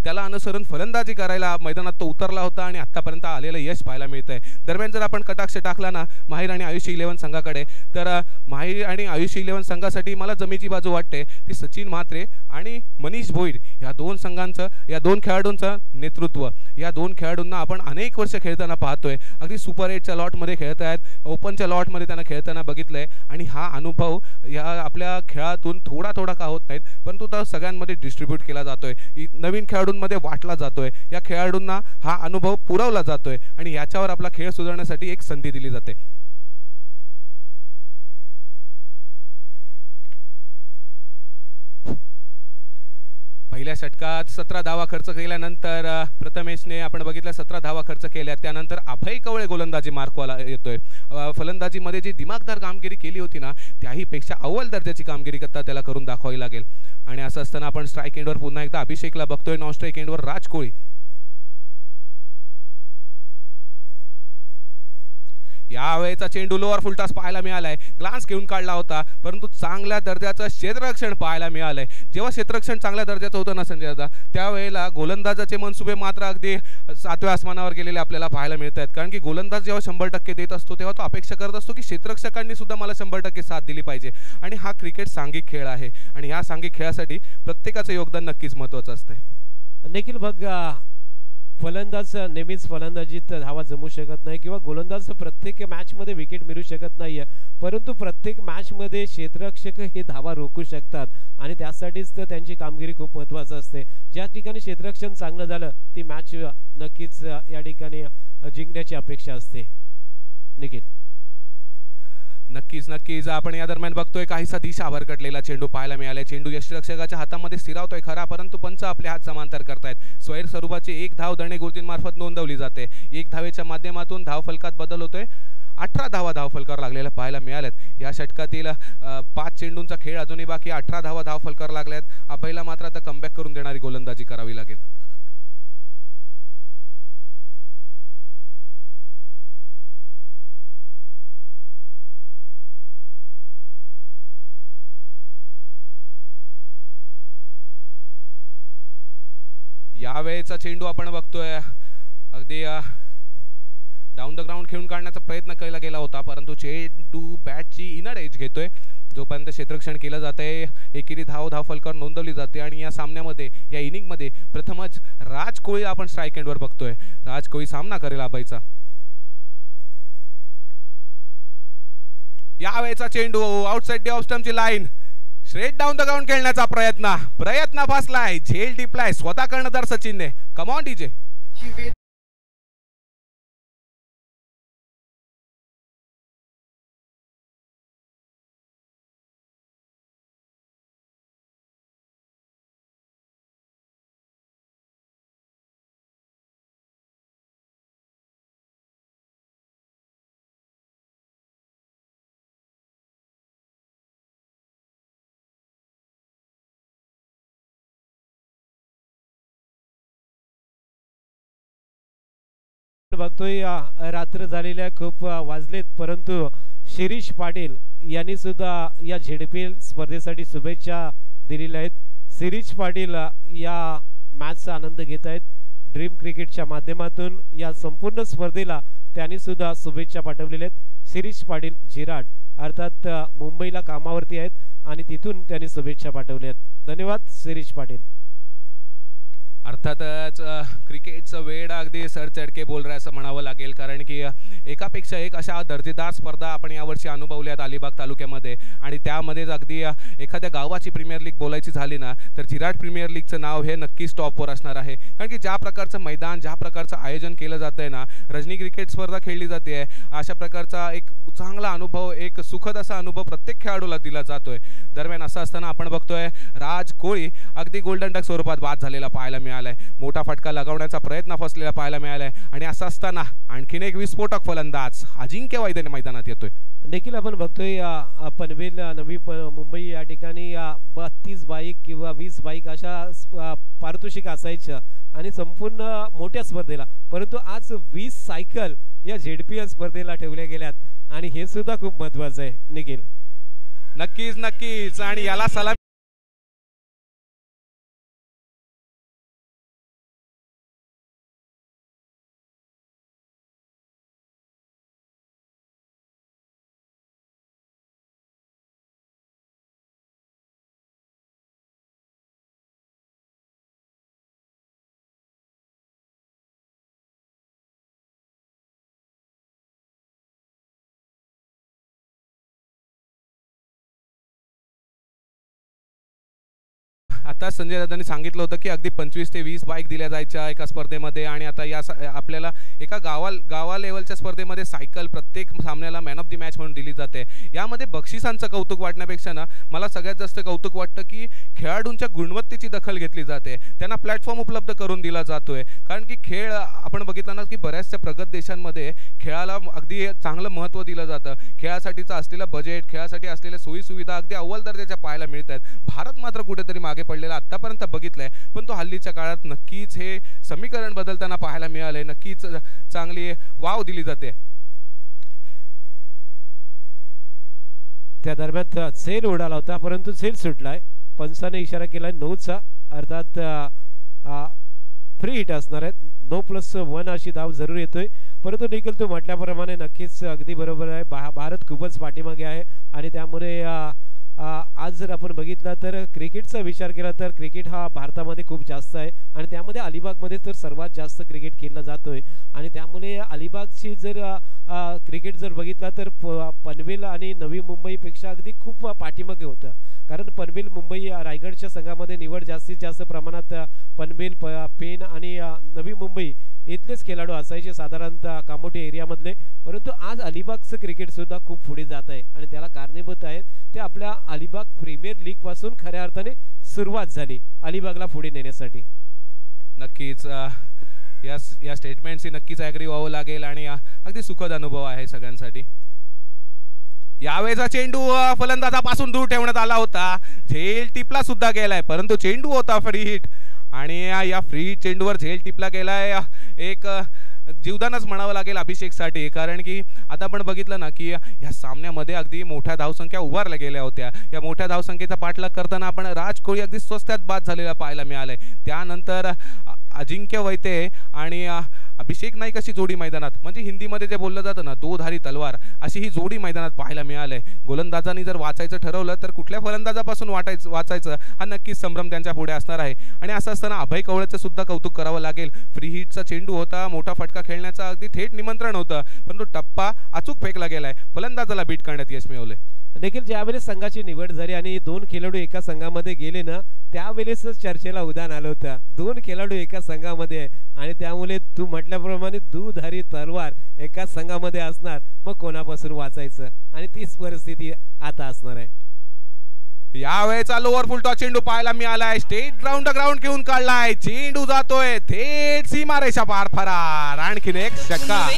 त्याला अनुसरून फलंदाजी करायला मैदानात तो उतरला होता आणि आतापर्यंत आलेलं यश पाहायला मिळतंय. दरम्यान जर आपण कटाक्ष टाकला ना माहीर आणि आयुष 11 संघाकडे, तर माहीर आणि आयुष 11 संघासाठी मला जमेची बाजू वाटते ती सचिन म्हात्रे आणि मनीष भोईर या दोन संघांचं, या दोन खेळाडूंचं नेतृत्व. या दोन खेळाडूंना आपण अनेक वर्ष खेळताना पाहतोय. अगदी सुपर 8च्या लॉटमध्ये खेळत आहेत, ओपनच्या लॉटमध्ये त्यांना खेळताना बघितलंय आणि हा अनुभव या आपल्या खेळातून थोडा थोडा का होत नाहीत, परंतु तो सगळ्यांमध्ये डिस्ट्रीब्यूट केला जातोय, नवीन खेळाडूंमध्ये वाटला जातोय. या खेळाडूंना हा अनुभव पुरवला जातोय आणि याच्यावर आपला खेळ सुधारण्यासाठी एक संधी दिली जाते. पहिल्या षटकात 17 धावा खर्च केल्यानंतर प्रथमेशने आपण बघितलं 17 धावा खर्च केल्या. त्यानंतर अभय कवळे गोलंदाजी मार्कवाला येतोय. फलंदाजीमध्ये जी दिमागदार कामगिरी केली होती ना त्याही पेक्षा अव्वल दर्जाची कामगिरी करता त्याला करून दाखवावी लागेल. आणि असं असताना आपण स्ट्राईक एंडवर पुन्हा एकदा अभिषेकला बघतोय. नॉन स्ट्राईक एंडवर राज कोळी. यावेळेचा चेंडू लोअर फुलटॉस पाहायला मिळालाय. ग्लान्स घेऊन काढला होता, परंतु चांगल्या दर्जाचं क्षेत्ररक्षण पाहायला मिळालंय. जेव्हा क्षेत्ररक्षण चांगल्या दर्जाचं होतं ना संजय दादा, त्यावेळेला गोलंदाजाचे मनसुबे मात्र अगदी 7व्या आसमानावर गेलेले आपल्याला पाहायला मिळत आहेत. कारण की गोलंदाज जेव्हा 100% देत असतो तेव्हा तो अपेक्षा करत असतो की क्षेत्ररक्षकांनी सुद्धा मला 100% साथ दिली पाहिजे. आणि हा क्रिकेट सांघिक खेळ आहे आणि या सांघिक खेळासाठी प्रत्येकाचं योगदान नक्कीच महत्त्वाचं असतंय. निखिल बघ, फलंदाज नेहमीच फलंदाजीत धावा जमू शकत नाही किंवा गोलंदाज प्रत्येक मॅचमध्ये विकेट मिळू शकत नाहीये, परंतु प्रत्येक मॅचमध्ये क्षेत्ररक्षक हे धावा रोखू शकतात आणि त्यासाठीच तर त्यांची कामगिरी खूप महत्त्वाची असते. ज्या ठिकाणी क्षेत्ररक्षण चांगलं झालं ती मॅच नक्कीच या ठिकाणी जिंकण्याची अपेक्षा असते. निखिल नक्कीच आपण या दरम्यान बघतोय काहीसा दिशा भरकटलेला चेंडू पाहायला मिळाला. चेंडू यष्टिरक्षकाच्या हातामध्ये स्थिरावतोय खरा, परंतु पंच आपले हात समांतर करतायत. स्वैर स्वरूपाची एक धाव दणे गुरुतींमार्फत नोंदवली जाते. एक धावेच्या माध्यमातून धावफलकात बदल होतोय. 18 धावा धावफलकावर लागलेल्या पाहायला मिळाल्यात. या षटकातील 5 चेंडूंचा खेळ अजूनही बाकी. 18 धावा धावफलकावर लागल्यात. अभयला मात्र आता कमबॅक करून देणारी गोलंदाजी करावी लागेल. यावेळेचा चेंडू आपण बघतोय अगदी डाऊन द ग्राउंड खेळून काढण्याचा प्रयत्न केला गेला होता, परंतु चेंडू बॅटची इनर एज घेतोय. जोपर्यंत क्षेत्ररक्षण केलं जातंय एकेरी धावफलकावर नोंदवली जाते. आणि या सामन्यामध्ये या इनिंगमध्ये प्रथमच राज कोळी आपण स्ट्राईक एंडवर बघतोय. राज कोळी सामना करेल अभयचा. यावेळेचा चेंडू आउटसाइड दी ऑफ स्टंपची line, straight down the ground खेळण्याचा प्रयत्न फासलाय. झेल टिपलाय स्वतः कर्णधार सचिनने. Come on DJ. बघतोय रात्र झालेल्या खूप वाजलेत, परंतु शिरीष पाटील यांनी सुद्धा या झेडपीएल स्पर्धेसाठी शुभेच्छा दिलेल्या आहेत. शिरीष पाटील या मॅचचा आनंद घेत आहेत. ड्रीम क्रिकेटच्या माध्यमातून या संपूर्ण स्पर्धेला त्यांनी सुद्धा शुभेच्छा पाठवलेल्या आहेत. शिरीष पाटील जिराड अर्थात मुंबईला कामावरती आहेत आणि तिथून त्यांनी शुभेच्छा पाठवल्या आहेत. धन्यवाद शिरीष पाटील. अर्थातच क्रिकेटचं वेळ अगदी सरचढके बोल रहा असं म्हणावं लागेल, कारण की एकापेक्षा एक अशा दर्जेदार स्पर्धा आपण यावर्षी अनुभवल्यात अलिबाग तालुक्यामध्ये. आणि त्यामध्येच अगदी एखाद्या गावाची प्रीमियर लीग बोलायची झाली ना तर जिराड प्रीमियर लीगचं नाव हे नक्कीच टॉपवर असणार आहे. कारण की ज्या प्रकारचं मैदान, ज्या प्रकारचं आयोजन केलं जातंय ना, रजनी क्रिकेट स्पर्धा खेळली जाते, अशा प्रकारचा एक चांगला अनुभव, एक सुखद असा अनुभव प्रत्येक खेळाडूला दिला जातोय. दरम्यान असं असताना आपण बघतोय राज कोळी अगदी गोल्डन डक स्वरूपात बाद झालेला पाहायला मिळालाय. मोठा फटका लगावण्याचा प्रयत्न फसलेला पाहायला मिळालाय. आणि असं असताना आणखीन एक विस्फोटक फलंदाज अजिंक्य वैद्य मैदानात येतोय. देखील आपण बघतोय पनवेल नवी मुंबई या ठिकाणी 32 बाईक किंवा 20 बाईक अशा पारितोषिक असायचं आणि संपूर्ण मोठ्या स्पर्धेला, परंतु आज 20 सायकल या झेडपीएल स्पर्धेला ठेवल्या गेल्यात आणि हे सुद्धा खूप महत्त्वाचं आहे. निखिल नक्कीच आणि याला सलाम आता संजय दादांनी सांगितलं होतं की अगदी 25 ते 20 बाईक दिल्या जायच्या एका स्पर्धेमध्ये आणि आता या आपल्याला एका गावा लेवलच्या स्पर्धेमध्ये सायकल प्रत्येक सामन्याला मॅन ऑफ द मॅच म्हणून दिली जाते। यामध्ये बक्षिसांचं कौतुक वाटण्यापेक्षा ना मला सगळ्यात जास्त कौतुक वाटतं की खेळाडूंच्या गुणवत्तेची दखल घेतली जाते, त्यांना प्लॅटफॉर्म उपलब्ध करून दिला जातोय। कारण की खेळ आपण बघितलं ना की बऱ्याचशा प्रगत देशांमध्ये खेळाला अगदी चांगलं महत्त्व दिलं जातं, खेळासाठीचं असलेलं बजेट, खेळासाठी असलेल्या सोयी सुविधा अगदी अव्वल दर्जाच्या पाहायला मिळतात। भारत मात्र कुठेतरी मागे पडलेला आतापर्यंत बघितलंय, पण तो हल्लीच्या काळात नक्कीच हे समीकरण बदलताना पाहायला मिळालंय, नक्कीच चांगली वाव दिली जाते। त्या दरम्यान सेल उडाला होता परंतु सेल सुटलाय, पंचाने इशारा केलाय 9चा, अर्थात फ्री हिट असणार आहे, 9+1 अशी धाव जरूर येतोय। परंतु निखिल तू म्हटल्याप्रमाणे नक्कीच अगदी बरोबर आहे, भारत खूपच पाठीमागे आहे आणि त्यामुळे आज जर आपण बघितलं तर क्रिकेटचा विचार केला तर क्रिकेट हा भारतामध्ये खूप जास्त आहे आणि त्यामध्ये अलिबागमध्ये तर सर्वात जास्त क्रिकेट खेळला जातोय आणि त्यामुळे अलिबागची जर क्रिकेट जर बघितला तर पनवेल आणि नवी मुंबईपेक्षा अगदी खूप पाठीमागे होतं, कारण पनवेल मुंबई रायगडच्या संघामध्ये निवड जास्तीत जास्त प्रमाणात पनवेल पेन आणि नवी मुंबई इथलेच खेळाडू असायचे साधारणतः कामोठी एरियामधले। परंतु आज अलिबागचं क्रिकेट सुद्धा खूप पुढे जात आहे आणि त्याला कारणीभूत आहेत ते आपल्या अलिबाग प्रीमियर लीग पासून खऱ्या अर्थाने सुरुवात झाली अलिबागला पुढे नेण्यासाठी। नक्कीच या स्टेटमेंटशी नक्कीच ॲग्री व्हावं लागेल आणि अगदी सुखद अनुभव आहे सगळ्यांसाठी। यावेळेचा चेंडू फलंदाजापासून दूर ठेवण्यात आला होता, झेल टिपला सुद्धा गेलाय परंतु चेंडू होता फ्री हिट आणि या फ्री चेंडूवर झेल टिपला गेलाय, एक जीवदानच म्हणावं लागेल अभिषेकसाठी, कारण की आता आपण बघितलं ना की या सामन्यामध्ये अगदी मोठ्या धावसंख्या उभारल्या गेल्या होत्या, या मोठ्या धावसंख्येचा पाठलाग करताना आपण राज कोळी अगदी स्वस्तात बाद झालेला पाहायला मिळालंय। त्यानंतर अजिंक्य वैते आणि अभिषेक नाईक अशी जोडी मैदानात, म्हणजे हिंदीमध्ये जे बोललं जातं ना दोधारी तलवार, अशी ही जोडी मैदानात पाहायला मिळालंय। गोलंदाजांनी जर वाचायचं ठरवलं तर कुठल्या फलंदाजापासून वाचायचं हा नक्कीच संभ्रम त्यांच्या पुढे असणार आहे आणि असं असताना अभय कवळेचं सुद्धा कौतुक करावं लागेल। फ्री हिटचा चेंडू होता, मोठा फटका खेळण्याचा अगदी थेट निमंत्रण होतं परंतु टप्पा अचूक फेकला गेलाय, फलंदाजाला बीट करण्यात यश मिळवले। देखील ज्यावेळेस संघाची निवड झाली आणि 2 खेळाडू एका संघामध्ये गेले ना त्यावेळेस चर्चेला उदाहरण आलं होतं, 2 खेळाडू एका संघामध्ये आणि त्यामुळे तू म्हटल्याप्रमाणे दुधारी तलवार एका संघामध्ये असणार, मग कोणापासून वाचायचं आणि तीच परिस्थिती आता असणार आहे। यावेळेचा लोअर फुलटॉस चेंडू पाहायला मिळालाय, स्टेट ग्राउंड घेऊन काढलाय, चेंडू जातोय थेट सीमारेषा पार फरार, आणखीन एक षटकार।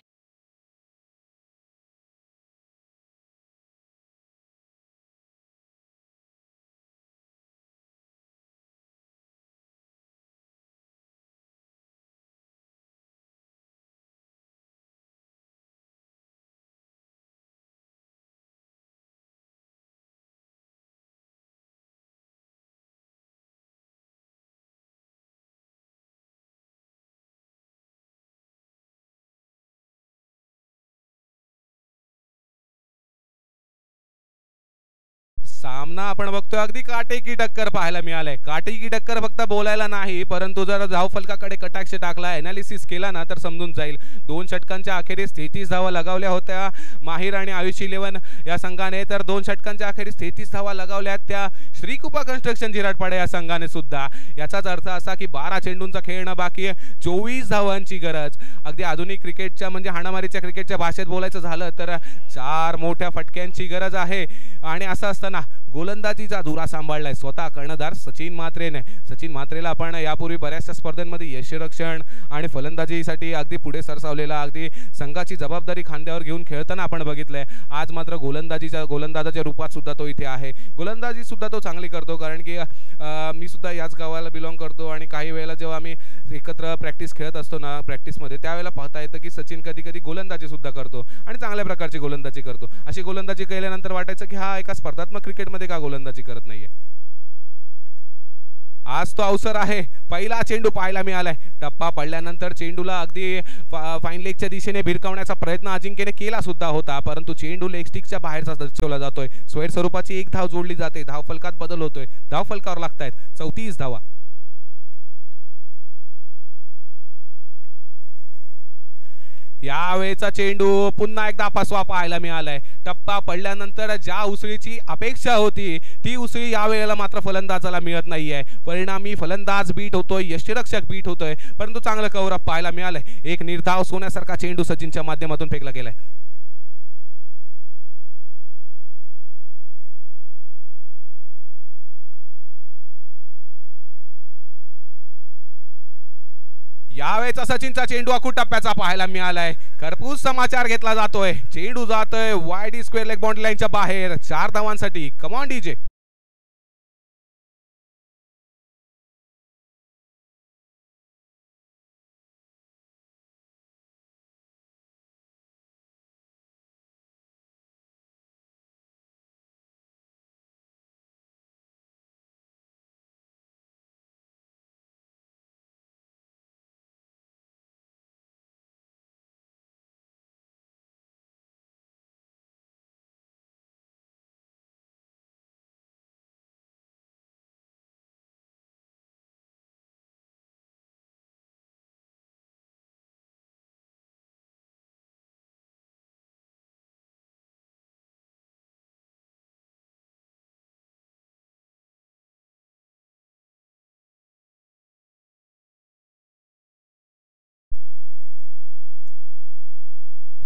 सामना आपण बघतोय अगदी काटेकी टक्कर पाहायला मिळालंय, काटेकी टक्कर फक्त बोलायला नाही परंतु जर धावफलकाकडे कटाक्ष टाकला, एनालिसिस केला ना तर समजून जाईल। 2 षटकांच्या अखेरीस 33 धावा लगावल्या होत्या माहिर आणि आयुष 11 या संघाने, तर 2 षटकांच्या अखेरीस 33 धावा लगावल्यात त्या श्रीकृपा कन्स्ट्रक्शन जिराटपाडे या संघाने सुद्धा। याचाच अर्थ असा की 12 चेंडूंचा खेळणं बाकी आहे, 24 धावांची गरज। अगदी आधुनिक क्रिकेटच्या म्हणजे हाणामारीच्या क्रिकेटच्या भाषेत बोलायचं झालं तर 4 मोठ्या फटक्यांची गरज आहे आणि असं असताना गोलंदाजीचा धुरा सांभाळलाय स्वतः कर्णधार सचिन म्हात्रेने। सचिन म्हात्रेला आपण यापूर्वी बऱ्याचशा स्पर्धांमध्ये यशरक्षण आणि फलंदाजीसाठी अगदी पुढे सरसावलेला, अगदी संघाची जबाबदारी खांद्यावर घेऊन खेळताना आपण बघितलंय। आज मात्र गोलंदाजाच्या रूपात सुद्धा तो इथे आहे, गोलंदाजी सुद्धा तो चांगली करतो, कारण की मी सुद्धा याच गावाला बिलॉंग करतो आणि काही वेळेला जेव्हा आम्ही एकत्र प्रॅक्टिस खेळत असतो ना प्रॅक्टिसमध्ये त्यावेळेला पाहता येतं की सचिन कधी कधी गोलंदाजी सुद्धा करतो आणि चांगल्या प्रकारची गोलंदाजी करतो। अशी गोलंदाजी केल्यानंतर वाटायचं की हा एका स्पर्धात्मक क्रिकेटमध्ये का गोलंदाजी करत नाहीये। आज तो अवसर आहे, पहिला चेंडू पाहायला मिळालाय, टप्पा पडल्यानंतर चेंडूला अगदी फाईन लेगच्या दिशेने भिरकावण्याचा प्रयत्न अजिंक्यने केला सुद्धा होता परंतु चेंडू लेग स्टिकच्या बाहेरचा दर्शवला जातोय। स्वैर स्वरूपाची 1 धाव जोडली जाते, धावफलकात बदल होतोय, धावफलकावर लागतायत 34 धावा। यावेळेचा चेंडू पुन्हा एकदा फसवा पाहायला मिळालाय. टप्पा पडल्यानंतर ज्या उसळीची अपेक्षा होती ती उसळी यावेळेला मात्र फलंदाजाला मिळत नाहीये. परिणामी फलंदाज बीट होतोय, यष्टिरक्षक बीट होतोय, परंतु चांगलं कव्हर अप पाहायला मिळालंय. एक निर्धाव सोन्यासारखा चेंडू सचिनच्या माध्यमातून फेकला गेलाय. यावेळेचा सचिनचा चेंडू अखूट टप्प्याचा पाहायला मिळालाय. खरपूस समाचार घेतला जातोय. चेंडू जातोय वाईड स्क्वेअर लेग बाउंड्री लाईनच्या बाहेर 4 धावांसाठी. Come on DJ.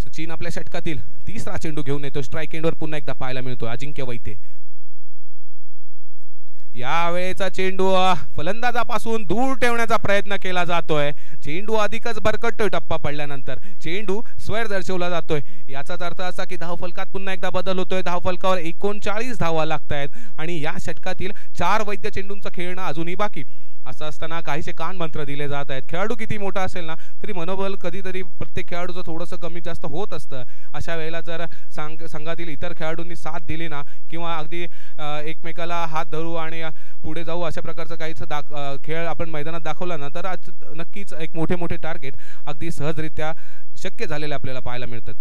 सचिन आपल्या षटकातील तिसरा चेंडू घेऊन येतो. स्ट्राइक एंडवर पुन्हा एकदा पाहायला मिळतो अजिंक्य वैते. यावेळेचा चेंडू फलंदाजापासून दूर ठेवण्याचा प्रयत्न केला जातोय. चेंडू अधिकच भरकटतोय. टप्पा पडल्यानंतर चेंडू स्वर दर्शवला जातोय. याचाच अर्थ असा की धावफलकात पुन्हा एकदा बदल होतोय. धावफलकावर 39 धावा लागतायत आणि या षटकातील 4 वैद्य चेंडूंचं खेळणं अजूनही बाकी. असं असताना काहीसे कान मंत्र दिले जात आहेत. खेळाडू किती मोठा असेल ना तरी मनोबल कधीतरी प्रत्येक खेळाडूचं थोडंसं कमी जास्त होत असतं. अशा वेळेला जर संघातील इतर खेळाडूंनी साथ दिली ना किंवा अगदी एकमेकाला हात धरू आणि पुढे जाऊ अशा प्रकारचं काहीच खेळ आपण मैदानात दाखवला ना तर नक्कीच एक मोठे मोठे टार्गेट अगदी सहजरित्या शक्य झालेले आपल्याला पाहायला मिळतात.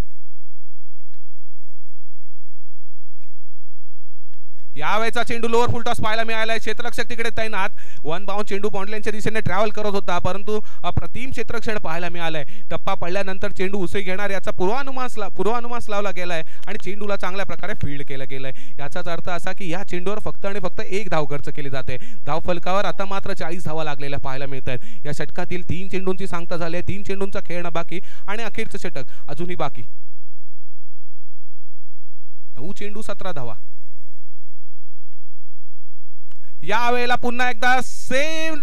यावेळेचा चेंडू लोअर फुल टॉस पाहायला मिळालाय. क्षेत्ररक्षक तिकडे तैनात. 1 बाउंड चेंडू बाउंड्रीच्या दिशेने ट्रॅव्हल करत होता परंतु अप्रतिम क्षेत्ररक्षण पाहायला मिळालंय. टप्पा पडल्यानंतर चेंडू उसळी घेणार याचा पूर्वानुमान लावला गेलाय आणि चेंडूला चांगल्या प्रकारे फील्ड केलं गेलंय. याचाच अर्थ असा की या चेंडूवर फक्त आणि फक्त 1 धाव खर्च केली जाते. धावफलकावर आता मात्र 40 धावा लागलेल्या पाहायला मिळत आहेत. या षटकातील 3 चेंडूंची सांगता झाली आहे. 3 चेंडूंचा खेळणं बाकी आणि अखेरचं षटक अजूनही बाकी. 9 चेंडू 17 धावा. यावेळेला पुन्हा एकदा सेम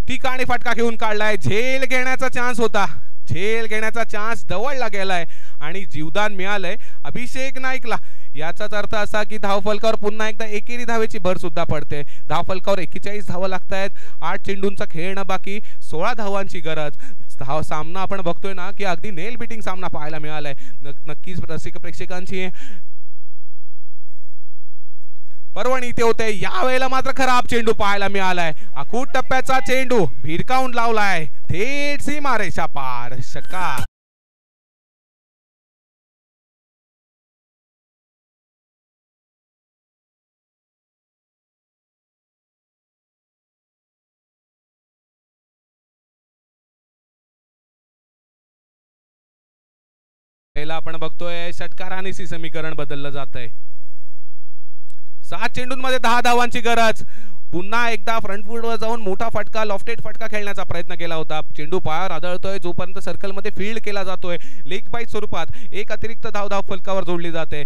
ठिकाणी फटका घेऊन काढलाय. झेल घेण्याचा चान्स होता. झेल घेण्याचा चान्स दवडला गेलाय आणि जीवदान मिळालंय अभिषेक नाईकला. याचाच अर्थ असा की धावफलकावर पुन्हा एकदा एकेरी धावेची भर सुद्धा पडते. धावफलकावर 41 धावा लागतायत. 8 चेंडूंचा खेळणं बाकी. 16 धावांची गरज. सामना आपण बघतोय ना की अगदी नेल बिटिंग सामना पाहायला मिळालाय. नक्कीच प्रेक्षकांची पर्वणी इथे होते. यावेळेला मात्र खराब चेंडू पाहायला मिळालाय. अखूट टप्प्याचा चेंडू भिरकावून लावलाय थेट सीमारेषा पार. षटकार. पहिला आपण बघतोय षटकाराने समीकरण बदललं जातंय. 7 चेंडूंमध्ये 10 धावांची गरज. पुन्हा एकदा फ्रंट फूटवर जाऊन मोठा फटका लॉफ्टेड फटका खेळण्याचा प्रयत्न केला होता. चेंडू पायावर आदळतोय जोपर्यंत सर्कलमध्ये फील्ड केला जातोय. लेग बाईट स्वरूपात एक अतिरिक्त धाव फलकावर जोडली जाते.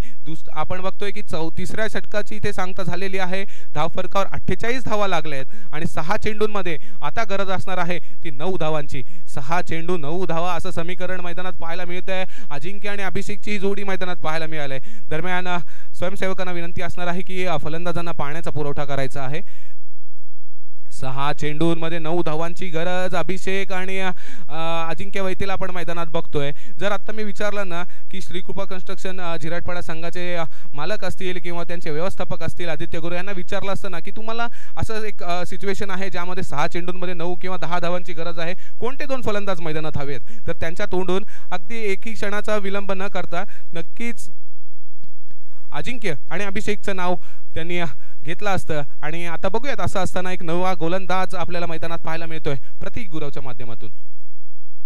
आपण बघतोय की 3ऱ्या षटकाची इथे सांगता झालेली आहे. धाव फलकावर 48 धावा लागल्यात आणि 6 चेंडूंमध्ये आता गरज असणार आहे ती 9 धावांची. 6 चेंडू 9 धावा असं समीकरण मैदानात पाहायला मिळतंय. अजिंक्य आणि अभिषेकची ही जोडी मैदानात पाहायला मिळाली. दरम्यान स्वयंसेवकांना विनंती असणार आहे की फलंदाजांना पाण्याचा पुरवठा करायचा आहे. 6 चेंडूंमध्ये 9 धावांची गरज. अभिषेक आणि अजिंक्य वैतेला आपण मैदानात बघतोय. जर आता मी विचारलं ना की श्रीकृपा कन्स्ट्रक्शन झिराटपाडा संघाचे मालक असतील किंवा त्यांचे व्यवस्थापक असतील आदित्य गुरु यांना विचारलं असतं ना की तुम्हाला असं एक सिच्युएशन आहे ज्यामध्ये 6 चेंडूंमध्ये 9 किंवा 10 धावांची गरज आहे, कोणते 2 फलंदाज मैदानात हवेत, तर त्यांच्या तोंडून अगदी एकही क्षणाचा विलंब न करता नक्कीच अजिंक्य आणि अभिषेकचं नाव त्यांनी घेतलं असतं. आणि आता बघूयात असं असताना एक नवा गोलंदाज आपल्याला मैदानात पाहायला मिळतोय प्रतीक गुरवच्या माध्यमातून.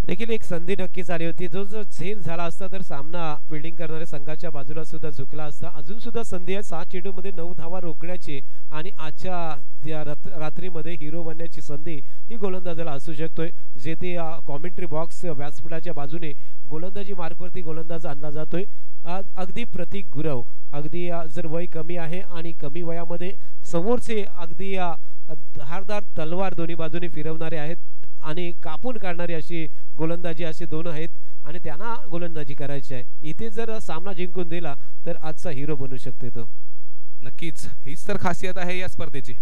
देखील एक संधी नक्कीच आली होती. जो जर झेल झाला असता तर सामना फिल्डिंग करणाऱ्या संघाच्या बाजूला सुद्धा झुकला असता. अजून सुद्धा संधी आहे 7 चेंडूमध्ये 9 धावा रोखण्याची आणि आजच्या रात्रीमध्ये हिरो बनण्याची संधी ही गोलंदाजाला असू शकतोय. जे ते कॉमेंट्री बॉक्स व्यासपीठाच्या बाजूने गोलंदाजी मार्कवरती गोलंदाज आणला जातोय. अगदी प्रतीक गुरव अगदी जर वय कमी आहे आणि कमी वयामध्ये समोरचे अगदी धारदार तलवार दोन्ही बाजूने फिरवणारे आहेत आणि कापून काढणारी अशी गोलंदाजी असे दोन आहेत आणि त्यांना गोलंदाजी करायची आहे. इथे जर सामना जिंकून दिला तर आजचा हिरो बनू शकते तो. नक्कीच हीच तर खासियत आहे या स्पर्धेची.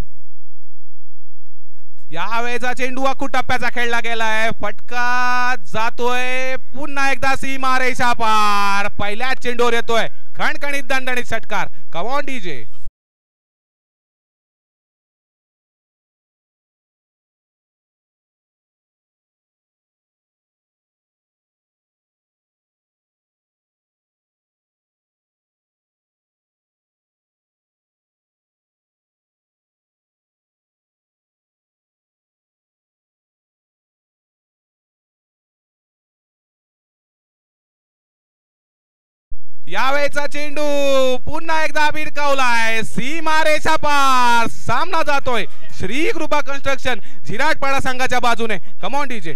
यावेळेचा चेंडू अखूट टप्प्याचा खेळला गेलाय. फटका जातोय पुन्हा एकदा सीमा रेषा पार. पहिल्याच चेंडूवर येतोय खणखणीत दणदणीत षटकार. कम ऑन डीजे. यावेळेचा चेंडू पुन्हा एकदा भिरकावलाय सीमा रेषा पार. सामना जातोय श्री कृपा कन्स्ट्रक्शन झिराटपाडा संघाच्या बाजूने. कम ऑन डीजे.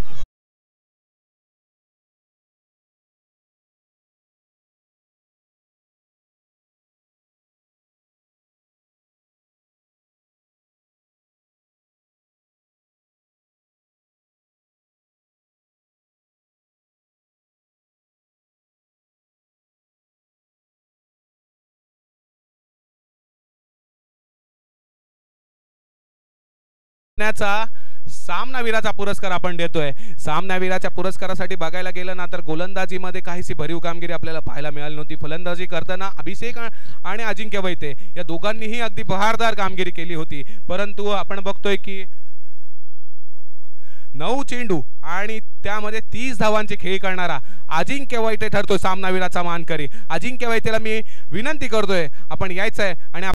सामनावीराचा पुरस्कार आपण देतोय. सामनावीराच्या पुरस्कारासाठी बघायला गेलं ना तर गोलंदाजीमध्ये काहीशी भरीव कामगिरी आपल्याला पाहायला मिळाली नव्हती. फलंदाजी करताना अभिषेक आणि अजिंक्य वैते या दोघांनीही अगदी बहारदार कामगिरी केली होती. परंतु आपण बघतोय की 9 चेंडू आणि त्यामध्ये 30 धावांची खेळी करणारा अजिंक्य वैते ठरतोय सामनावीराचा मानकरी. अजिंक्य वैतेला मी विनंती करतोय आपण यायचंय आणि